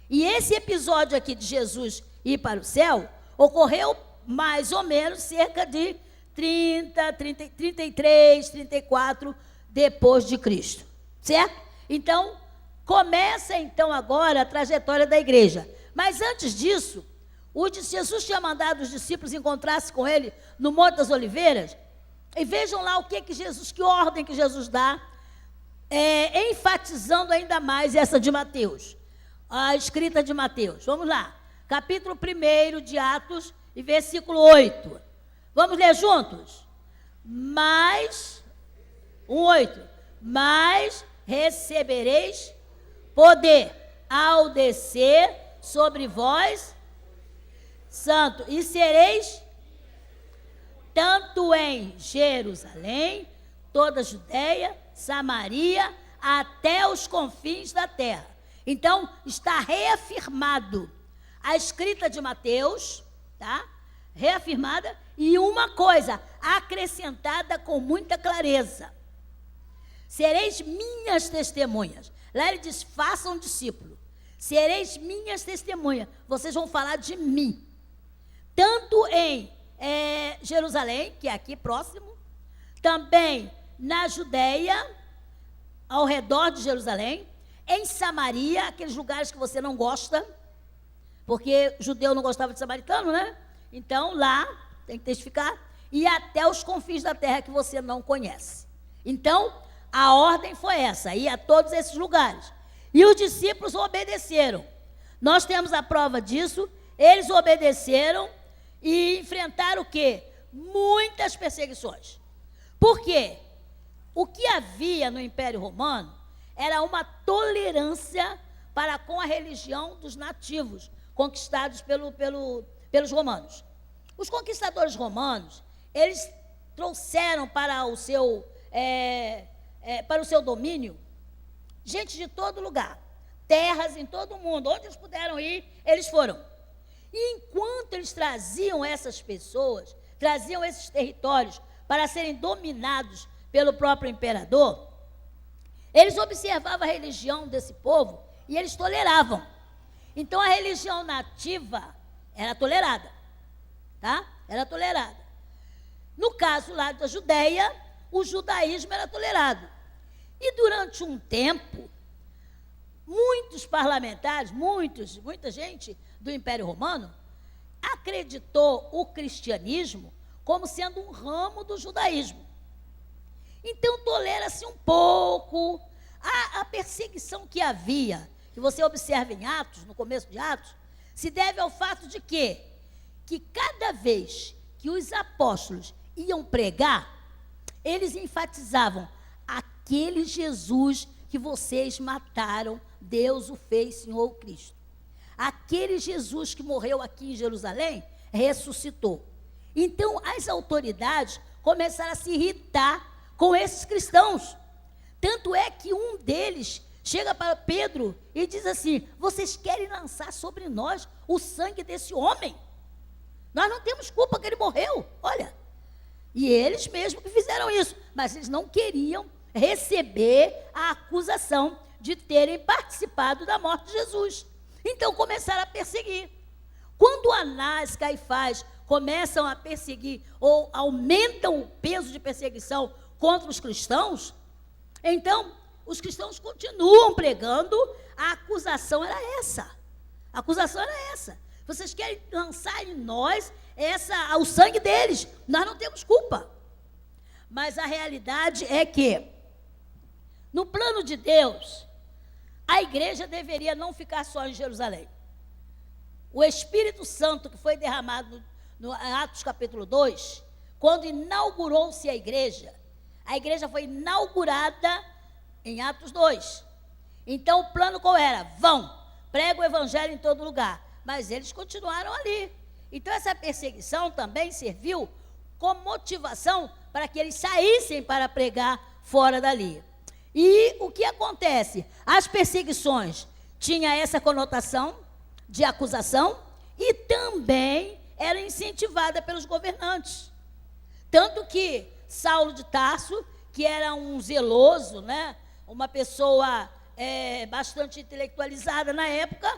E esse episódio aqui de Jesus ir para o céu ocorreu mais ou menos cerca de 33, 34 depois de Cristo, certo? Então, começa então agora a trajetória da igreja. Mas antes disso, Jesus tinha mandado os discípulos encontrar-se com ele no Monte das Oliveiras. E vejam lá que ordem que Jesus dá, enfatizando ainda mais essa de Mateus, a escrita de Mateus. Vamos lá, capítulo 1 de Atos e versículo 8. Vamos ler juntos? Mas 8. Mas recebereis poder ao descer sobre vós santo, e sereis tanto em Jerusalém, toda a Judeia, Samaria, até os confins da terra. Então, está reafirmado a escrita de Mateus, tá? Reafirmada, e uma coisa acrescentada com muita clareza: sereis minhas testemunhas. Lá ele diz, façam discípulo. Sereis minhas testemunhas. Vocês vão falar de mim. Tanto em Jerusalém, que é aqui próximo, também na Judeia, ao redor de Jerusalém, em Samaria, aqueles lugares que você não gosta, porque judeu não gostava de samaritano, né? Então, lá, tem que testificar, e até os confins da terra que você não conhece. Então, a ordem foi essa, ir a todos esses lugares. E os discípulos obedeceram. Nós temos a prova disso, eles obedeceram e enfrentaram o quê? Muitas perseguições. Por quê? O que havia no Império Romano era uma tolerância para com a religião dos nativos, conquistados pelos romanos. Os conquistadores romanos, eles trouxeram para o seu domínio gente de todo lugar, terras em todo o mundo, onde eles puderam ir, eles foram. E enquanto eles traziam essas pessoas, traziam esses territórios para serem dominados pelo próprio imperador, eles observavam a religião desse povo e eles toleravam. Então a religião nativa era tolerada, tá? Era tolerada. No caso lá da Judéia, o judaísmo era tolerado. E durante um tempo, muitos parlamentares, muita gente do Império Romano acreditou o cristianismo como sendo um ramo do judaísmo. Então tolera-se um pouco a perseguição que havia, que você observa em Atos, no começo de Atos, se deve ao fato de quê? Que cada vez que os apóstolos iam pregar, eles enfatizavam: aquele Jesus que vocês mataram, Deus o fez Senhor Cristo. Aquele Jesus que morreu aqui em Jerusalém, ressuscitou. Então, as autoridades começaram a se irritar com esses cristãos. Tanto é que um deles chega para Pedro e diz assim: vocês querem lançar sobre nós o sangue desse homem? Nós não temos culpa que ele morreu, olha. E eles mesmos que fizeram isso, mas eles não queriam receber a acusação de terem participado da morte de Jesus. Então começaram a perseguir. Quando Anás e Caifás começam a perseguir, ou aumentam o peso de perseguição contra os cristãos, então os cristãos continuam pregando. A acusação era essa. A acusação era essa. Vocês querem lançar em nós o sangue deles. Nós não temos culpa. Mas a realidade é que, no plano de Deus, a igreja deveria não ficar só em Jerusalém. O Espírito Santo que foi derramado no Atos capítulo 2, quando inaugurou-se a igreja foi inaugurada em Atos 2. Então o plano qual era? Vão, prega o evangelho em todo lugar. Mas eles continuaram ali. Então essa perseguição também serviu como motivação para que eles saíssem para pregar fora dali. E o que acontece? As perseguições tinham essa conotação de acusação e também era incentivada pelos governantes. Tanto que Saulo de Tarso, que era um zeloso, né, uma pessoa bastante intelectualizada na época,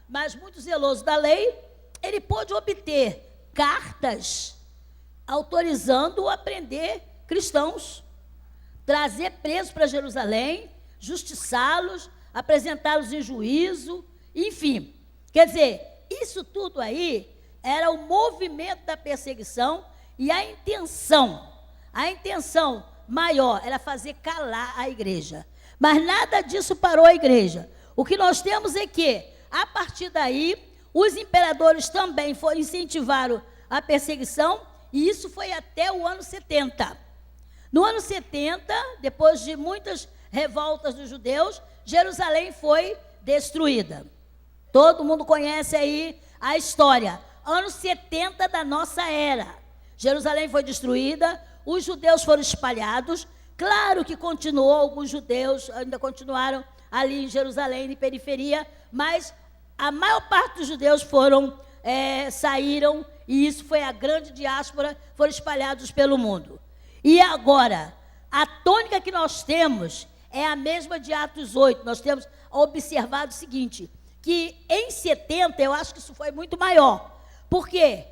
mas muito zeloso da lei, ele pôde obter cartas autorizando-o a prender cristãos, trazer presos para Jerusalém, justiçá-los, apresentá-los em juízo, enfim. Quer dizer, isso tudo aí era o movimento da perseguição e a intenção maior era fazer calar a igreja. Mas nada disso parou a igreja. O que nós temos é que, a partir daí, os imperadores também incentivaram a perseguição, e isso foi até o ano 70. No ano 70, depois de muitas revoltas dos judeus, Jerusalém foi destruída. Todo mundo conhece aí a história. Ano 70 da nossa era. Jerusalém foi destruída, os judeus foram espalhados. Claro que continuou, alguns judeus ainda continuaram ali em Jerusalém, em periferia, mas a maior parte dos judeus saíram, e isso foi a grande diáspora, foram espalhados pelo mundo. E agora, a tônica que nós temos é a mesma de Atos 8. Nós temos observado o seguinte, que em 70, eu acho que isso foi muito maior, porque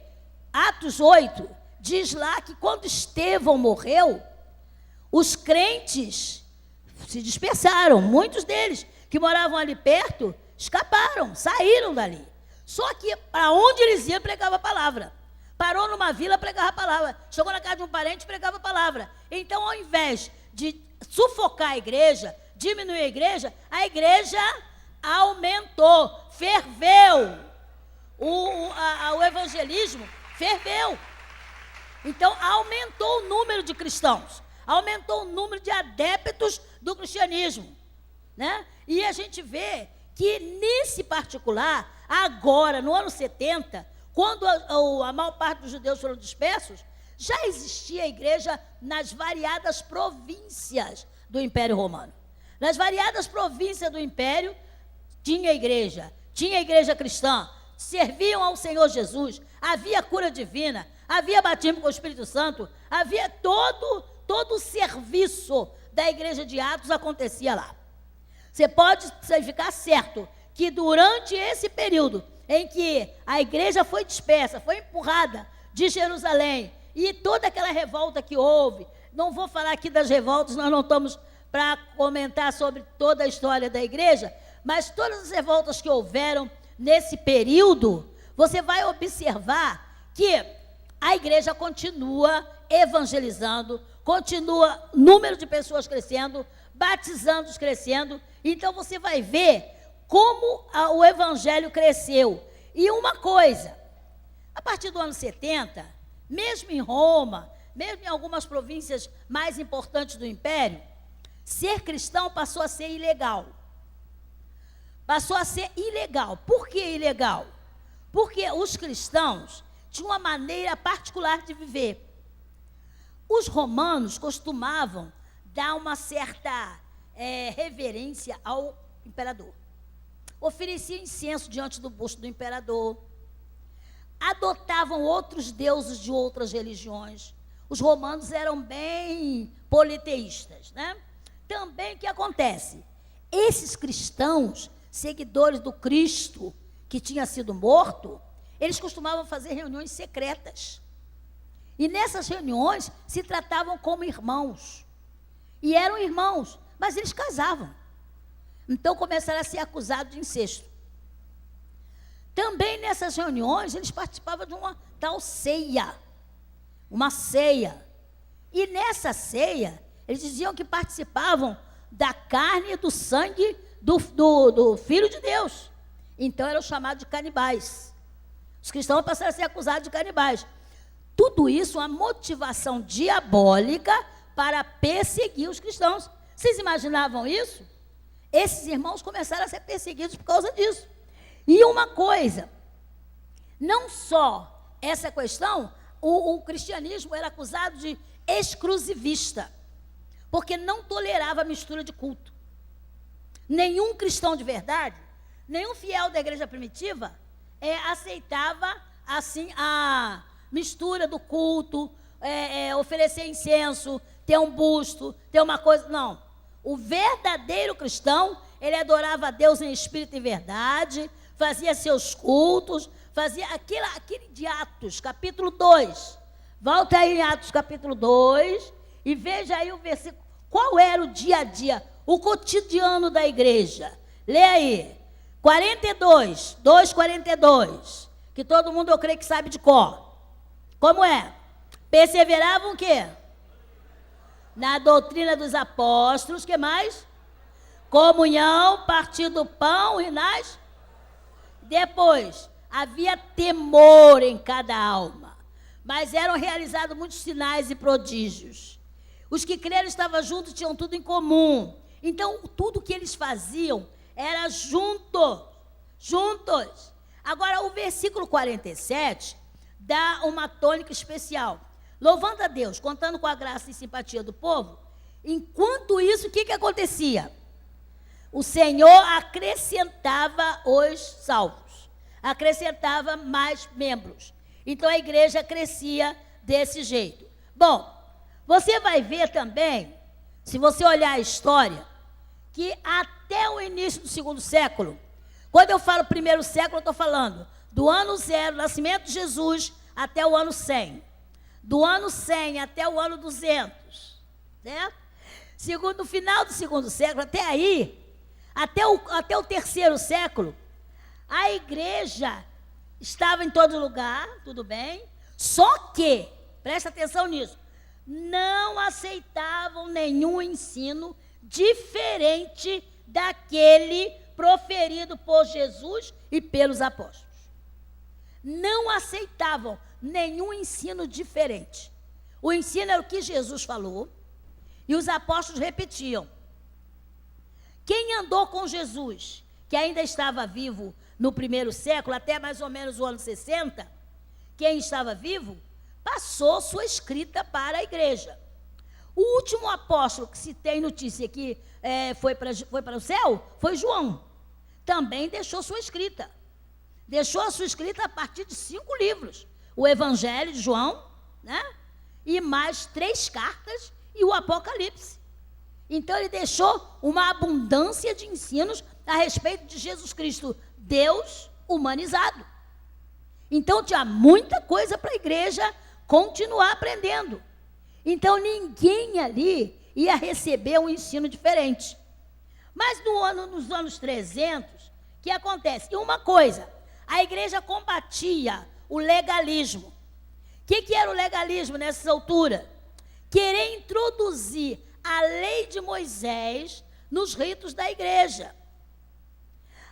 Atos 8 diz lá que quando Estevão morreu, os crentes se dispersaram, muitos deles que moravam ali perto, escaparam, saíram dali. Só que para onde eles iam, pregava a palavra. Parou numa vila, pregava a palavra. Chegou na casa de um parente, pregava a palavra. Então, ao invés de sufocar a igreja, diminuir a igreja aumentou, ferveu. O evangelismo ferveu. Então, aumentou o número de cristãos, aumentou o número de adeptos do cristianismo, né? E a gente vê que nesse particular, agora, no ano 70, quando a maior parte dos judeus foram dispersos, já existia a igreja nas variadas províncias do Império Romano. Nas variadas províncias do Império, tinha igreja cristã, serviam ao Senhor Jesus, havia cura divina, havia batismo com o Espírito Santo, havia todo o serviço da igreja de Atos acontecia lá. Você pode ficar certo que durante esse período em que a igreja foi dispersa, foi empurrada de Jerusalém, e toda aquela revolta que houve, não vou falar aqui das revoltas, nós não estamos para comentar sobre toda a história da igreja, mas todas as revoltas que houveram nesse período, você vai observar que a igreja continua evangelizando, continua número de pessoas crescendo, batizando crescendo. Então você vai ver como o evangelho cresceu. E uma coisa, a partir do ano 70, mesmo em Roma, mesmo em algumas províncias mais importantes do império, ser cristão passou a ser ilegal. Passou a ser ilegal. Por que ilegal? Porque os cristãos tinham uma maneira particular de viver. Os romanos costumavam dar uma certa reverência ao imperador. Ofereciam incenso diante do busto do imperador. Adotavam outros deuses de outras religiões. Os romanos eram bem politeístas, né? Também o que acontece? Esses cristãos, seguidores do Cristo, que tinha sido morto, eles costumavam fazer reuniões secretas. E nessas reuniões se tratavam como irmãos. E eram irmãos, mas eles casavam. Então começaram a ser acusados de incesto. Também nessas reuniões eles participavam de uma tal ceia. Uma ceia. E nessa ceia, eles diziam que participavam da carne e do sangue do Filho de Deus. Então eram chamados de canibais. Os cristãos passaram a ser acusados de canibais. Tudo isso uma motivação diabólica para perseguir os cristãos. Vocês imaginavam isso? Esses irmãos começaram a ser perseguidos por causa disso. E uma coisa, não só essa questão, o cristianismo era acusado de exclusivista, porque não tolerava a mistura de culto. Nenhum cristão de verdade, nenhum fiel da igreja primitiva aceitava assim a mistura do culto, oferecer incenso, ter um busto, ter uma coisa. Não. O verdadeiro cristão, ele adorava a Deus em espírito e verdade, fazia seus cultos, fazia aquele de Atos, capítulo 2. Volta aí em Atos, capítulo 2, e veja aí o versículo. Qual era o dia a dia, o cotidiano da igreja? Lê aí, 2:42, que todo mundo, eu creio que sabe de cor. Como é? Perseveravam o quê? Na doutrina dos apóstolos, que mais? Comunhão, partir do pão e nas... Depois, havia temor em cada alma, mas eram realizados muitos sinais e prodígios. Os que creram estavam juntos, tinham tudo em comum. Então, tudo que eles faziam era juntos. Agora, o versículo 47 dá uma tônica especial. Louvando a Deus, contando com a graça e simpatia do povo. Enquanto isso, o que acontecia? O Senhor acrescentava os salvos, acrescentava mais membros. Então a igreja crescia desse jeito. Bom, você vai ver também, se você olhar a história, que até o início do segundo século, quando eu falo primeiro século, eu estou falando do ano 0, nascimento de Jesus, até o ano 100. Do ano 100 até o ano 200, certo? No final do segundo século, até aí, até o terceiro século, a igreja estava em todo lugar, tudo bem, só que, presta atenção nisso, não aceitavam nenhum ensino diferente daquele proferido por Jesus e pelos apóstolos. Não aceitavam nenhum ensino diferente. O ensino era o que Jesus falou e os apóstolos repetiam. Quem andou com Jesus, que ainda estava vivo no primeiro século, até mais ou menos o ano 60, quem estava vivo, passou sua escrita para a igreja. O último apóstolo que se tem notícia que foi para o céu foi João. Também deixou sua escrita. Deixou a sua escrita a partir de 5 livros. O Evangelho de João, né? E mais 3 cartas e o Apocalipse. Então ele deixou uma abundância de ensinos a respeito de Jesus Cristo, Deus humanizado. Então tinha muita coisa para a igreja continuar aprendendo. Então ninguém ali ia receber um ensino diferente. Mas nos anos 300, o que acontece? E uma coisa, a igreja combatia o legalismo. O que era o legalismo nessa altura? Querer introduzir a lei de Moisés nos ritos da igreja.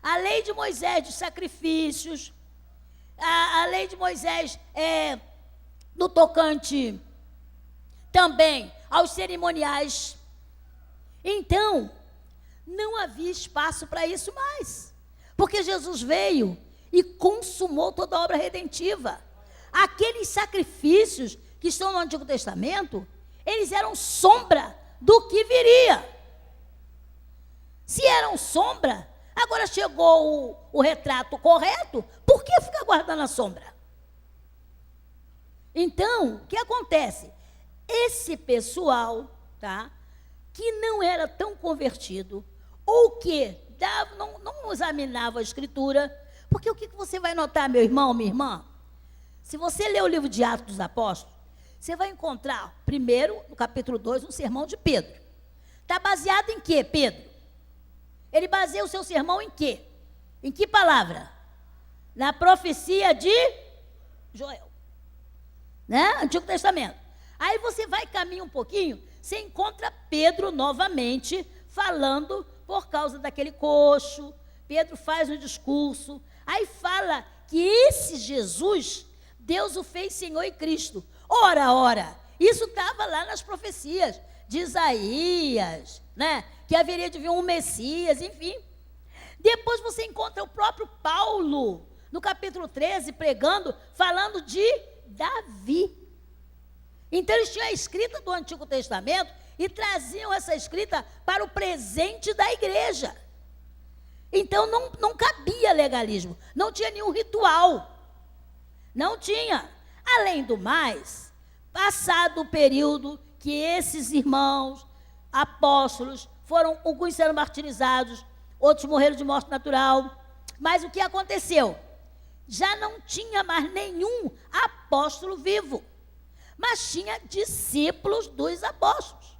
A lei de Moisés dos sacrifícios, a lei de Moisés no tocante também aos cerimoniais. Então, não havia espaço para isso mais, porque Jesus veio e consumou toda a obra redentiva. Aqueles sacrifícios que estão no Antigo Testamento, eles eram sombra do que viria. Se eram sombra, agora chegou o retrato correto, por que ficar guardando a sombra? Então, o que acontece? Esse pessoal, tá, que não era tão convertido, ou que não examinava a Escritura, porque o que você vai notar, meu irmão, minha irmã? Se você ler o livro de Atos dos Apóstolos, você vai encontrar, primeiro, no capítulo 2, um sermão de Pedro. Está baseado em quê, Pedro? Ele baseia o seu sermão em quê? Em que palavra? Na profecia de Joel, né? Antigo Testamento. Aí você vai caminhar um pouquinho, você encontra Pedro novamente falando por causa daquele coxo. Pedro faz um discurso, aí fala que esse Jesus, Deus o fez Senhor e Cristo. Ora, isso estava lá nas profecias de Isaías, né? Que haveria de vir um Messias, enfim. Depois você encontra o próprio Paulo, no capítulo 13, pregando, falando de Davi. Então eles tinham a escrita do Antigo Testamento e traziam essa escrita para o presente da igreja. Então não cabia legalismo, não tinha nenhum ritual, não tinha. Além do mais, passado o período que esses irmãos, apóstolos, alguns serão martirizados, outros morreram de morte natural, mas o que aconteceu? Já não tinha mais nenhum apóstolo vivo, mas tinha discípulos dos apóstolos.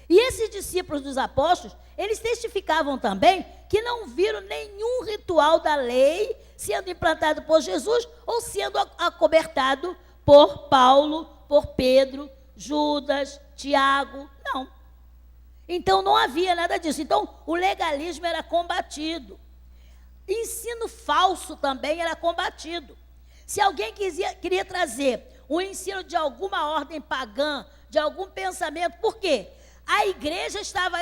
E esses discípulos dos apóstolos, eles testificavam também que não viram nenhum ritual da lei sendo implantado por Jesus ou sendo acobertado por Paulo, por Pedro, Judas, Tiago, não. Então não havia nada disso. Então o legalismo era combatido. Ensino falso também era combatido. Se alguém queria trazer o ensino de alguma ordem pagã, de algum pensamento, por quê? A igreja estava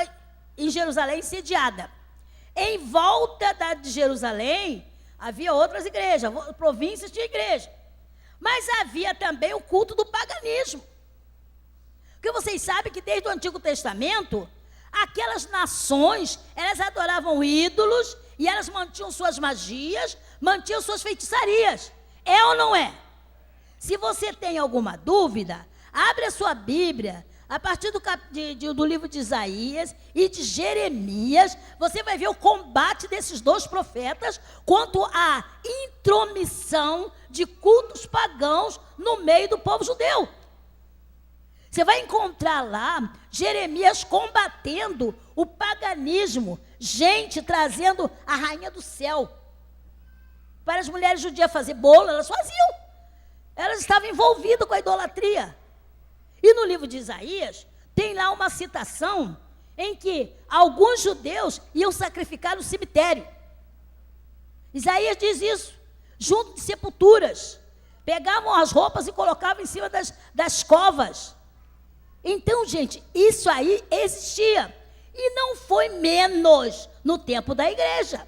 em Jerusalém sediada. Em volta de Jerusalém, havia outras igrejas, províncias tinha igreja. Mas havia também o culto do paganismo. Porque vocês sabem que desde o Antigo Testamento, aquelas nações, elas adoravam ídolos e elas mantinham suas magias, mantinham suas feitiçarias. É ou não é? Se você tem alguma dúvida, abre a sua Bíblia, a partir do livro de Isaías e de Jeremias, você vai ver o combate desses dois profetas quanto à intromissão de cultos pagãos no meio do povo judeu. Você vai encontrar lá Jeremias combatendo o paganismo, gente trazendo a rainha do céu para as mulheres judias fazer bolo, elas faziam. Elas estavam envolvidas com a idolatria. E no livro de Isaías, tem lá uma citação em que alguns judeus iam sacrificar no cemitério. Isaías diz isso, junto de sepulturas. Pegavam as roupas e colocavam em cima das covas. Então, gente, isso aí existia. E não foi menos no tempo da igreja.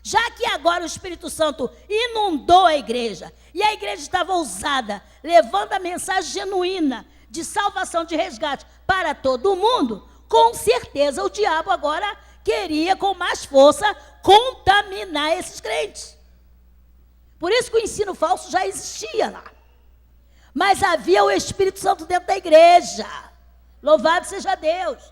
Já que agora o Espírito Santo inundou a igreja, e a igreja estava ousada, levando a mensagem genuína de salvação, de resgate para todo mundo, com certeza o diabo agora queria com mais força contaminar esses crentes. Por isso que o ensino falso já existia lá. Mas havia o Espírito Santo dentro da igreja. Louvado seja Deus.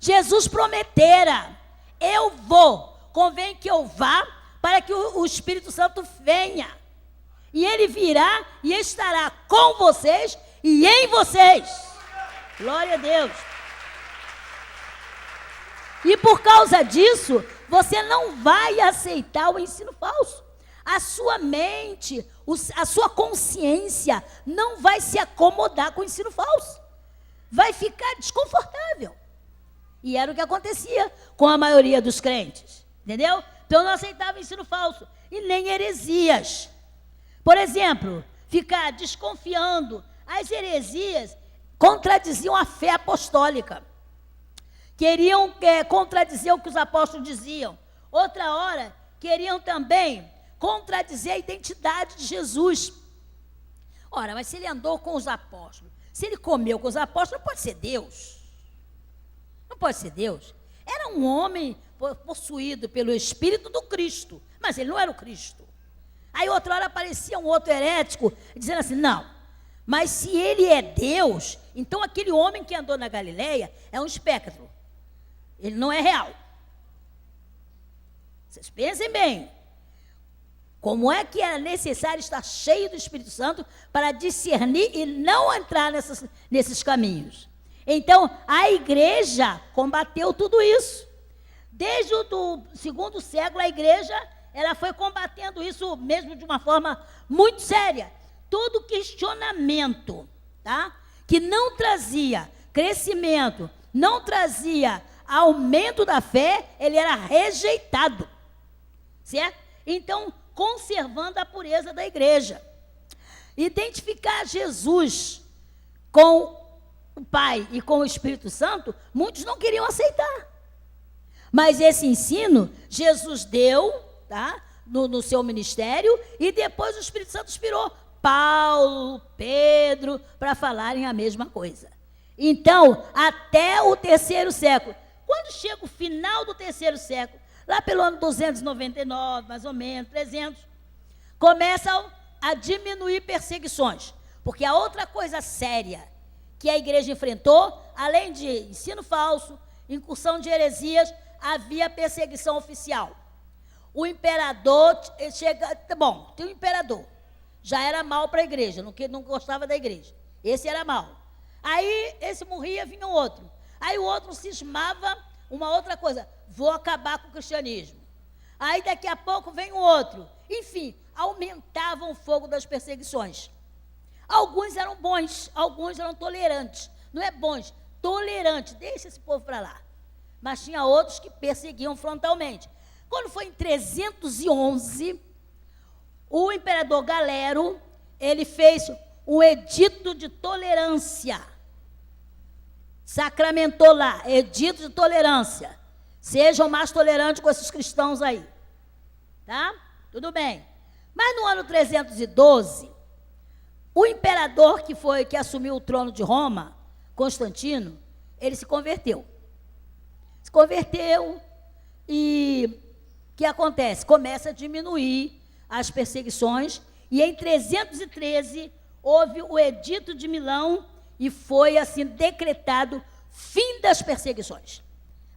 Jesus prometera: eu vou, convém que eu vá, para que o Espírito Santo venha. E ele virá e estará com vocês e em vocês. Glória a Deus. E por causa disso, você não vai aceitar o ensino falso. A sua mente, a sua consciência não vai se acomodar com o ensino falso. Vai ficar desconfortável. E era o que acontecia com a maioria dos crentes. Entendeu? Então não aceitava ensino falso. E nem heresias. Por exemplo, ficar desconfiando. As heresias contradiziam a fé apostólica. Queriam contradizer o que os apóstolos diziam. Outra hora, queriam também contradizer a identidade de Jesus. Ora, mas se ele andou com os apóstolos, se ele comeu com os apóstolos, não pode ser Deus. Não pode ser Deus. Era um homem possuído pelo Espírito do Cristo, mas ele não era o Cristo. Aí outra hora aparecia um outro herético, dizendo assim, não, mas se ele é Deus, então aquele homem que andou na Galileia é um espectro. Ele não é real. Vocês pensem bem. Como é que era necessário estar cheio do Espírito Santo para discernir e não entrar nesses caminhos? Então, a igreja combateu tudo isso. Desde o segundo século, a igreja ela foi combatendo isso mesmo de uma forma muito séria. Todo questionamento, tá? Que não trazia crescimento, não trazia aumento da fé, ele era rejeitado. Certo? Então, conservando a pureza da igreja. Identificar Jesus com o Pai e com o Espírito Santo, muitos não queriam aceitar. Mas esse ensino, Jesus deu, tá? No seu ministério, e depois o Espírito Santo inspirou Paulo, Pedro, para falarem a mesma coisa. Então, até o terceiro século, quando chega o final do terceiro século, lá pelo ano 299, mais ou menos, 300, começam a diminuir perseguições. Porque a outra coisa séria que a igreja enfrentou, além de ensino falso, incursão de heresias, havia perseguição oficial. O imperador chega... Bom, tem um imperador. Já era mal para a igreja, não gostava da igreja. Esse era mal. Aí, esse morria, vinha um outro. Aí o outro cismava uma outra coisa. Vou acabar com o cristianismo. Aí daqui a pouco vem o outro. Enfim, aumentavam o fogo das perseguições. Alguns eram bons, alguns eram tolerantes. Não é bons, tolerantes. Deixa esse povo para lá. Mas tinha outros que perseguiam frontalmente. Quando foi em 311, o imperador Galero, ele fez um edito de tolerância. Sacramentou lá, edito de tolerância. Sejam mais tolerantes com esses cristãos aí. Tá? Tudo bem. Mas no ano 312, o imperador que assumiu o trono de Roma, Constantino, ele se converteu. Se converteu e o que acontece? Começa a diminuir as perseguições e em 313 houve o Edito de Milão e foi assim decretado fim das perseguições.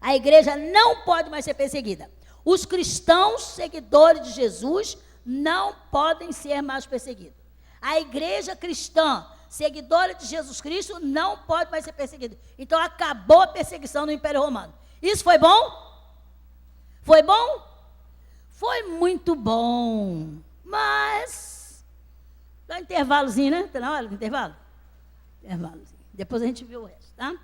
A igreja não pode mais ser perseguida. Os cristãos, seguidores de Jesus, não podem ser mais perseguidos. A igreja cristã, seguidora de Jesus Cristo, não pode mais ser perseguida. Então, acabou a perseguição no Império Romano. Isso foi bom? Foi bom? Foi muito bom. Mas, dá um intervalozinho, né? Está na hora do intervalo? Intervalozinho. Depois a gente vê o resto, tá?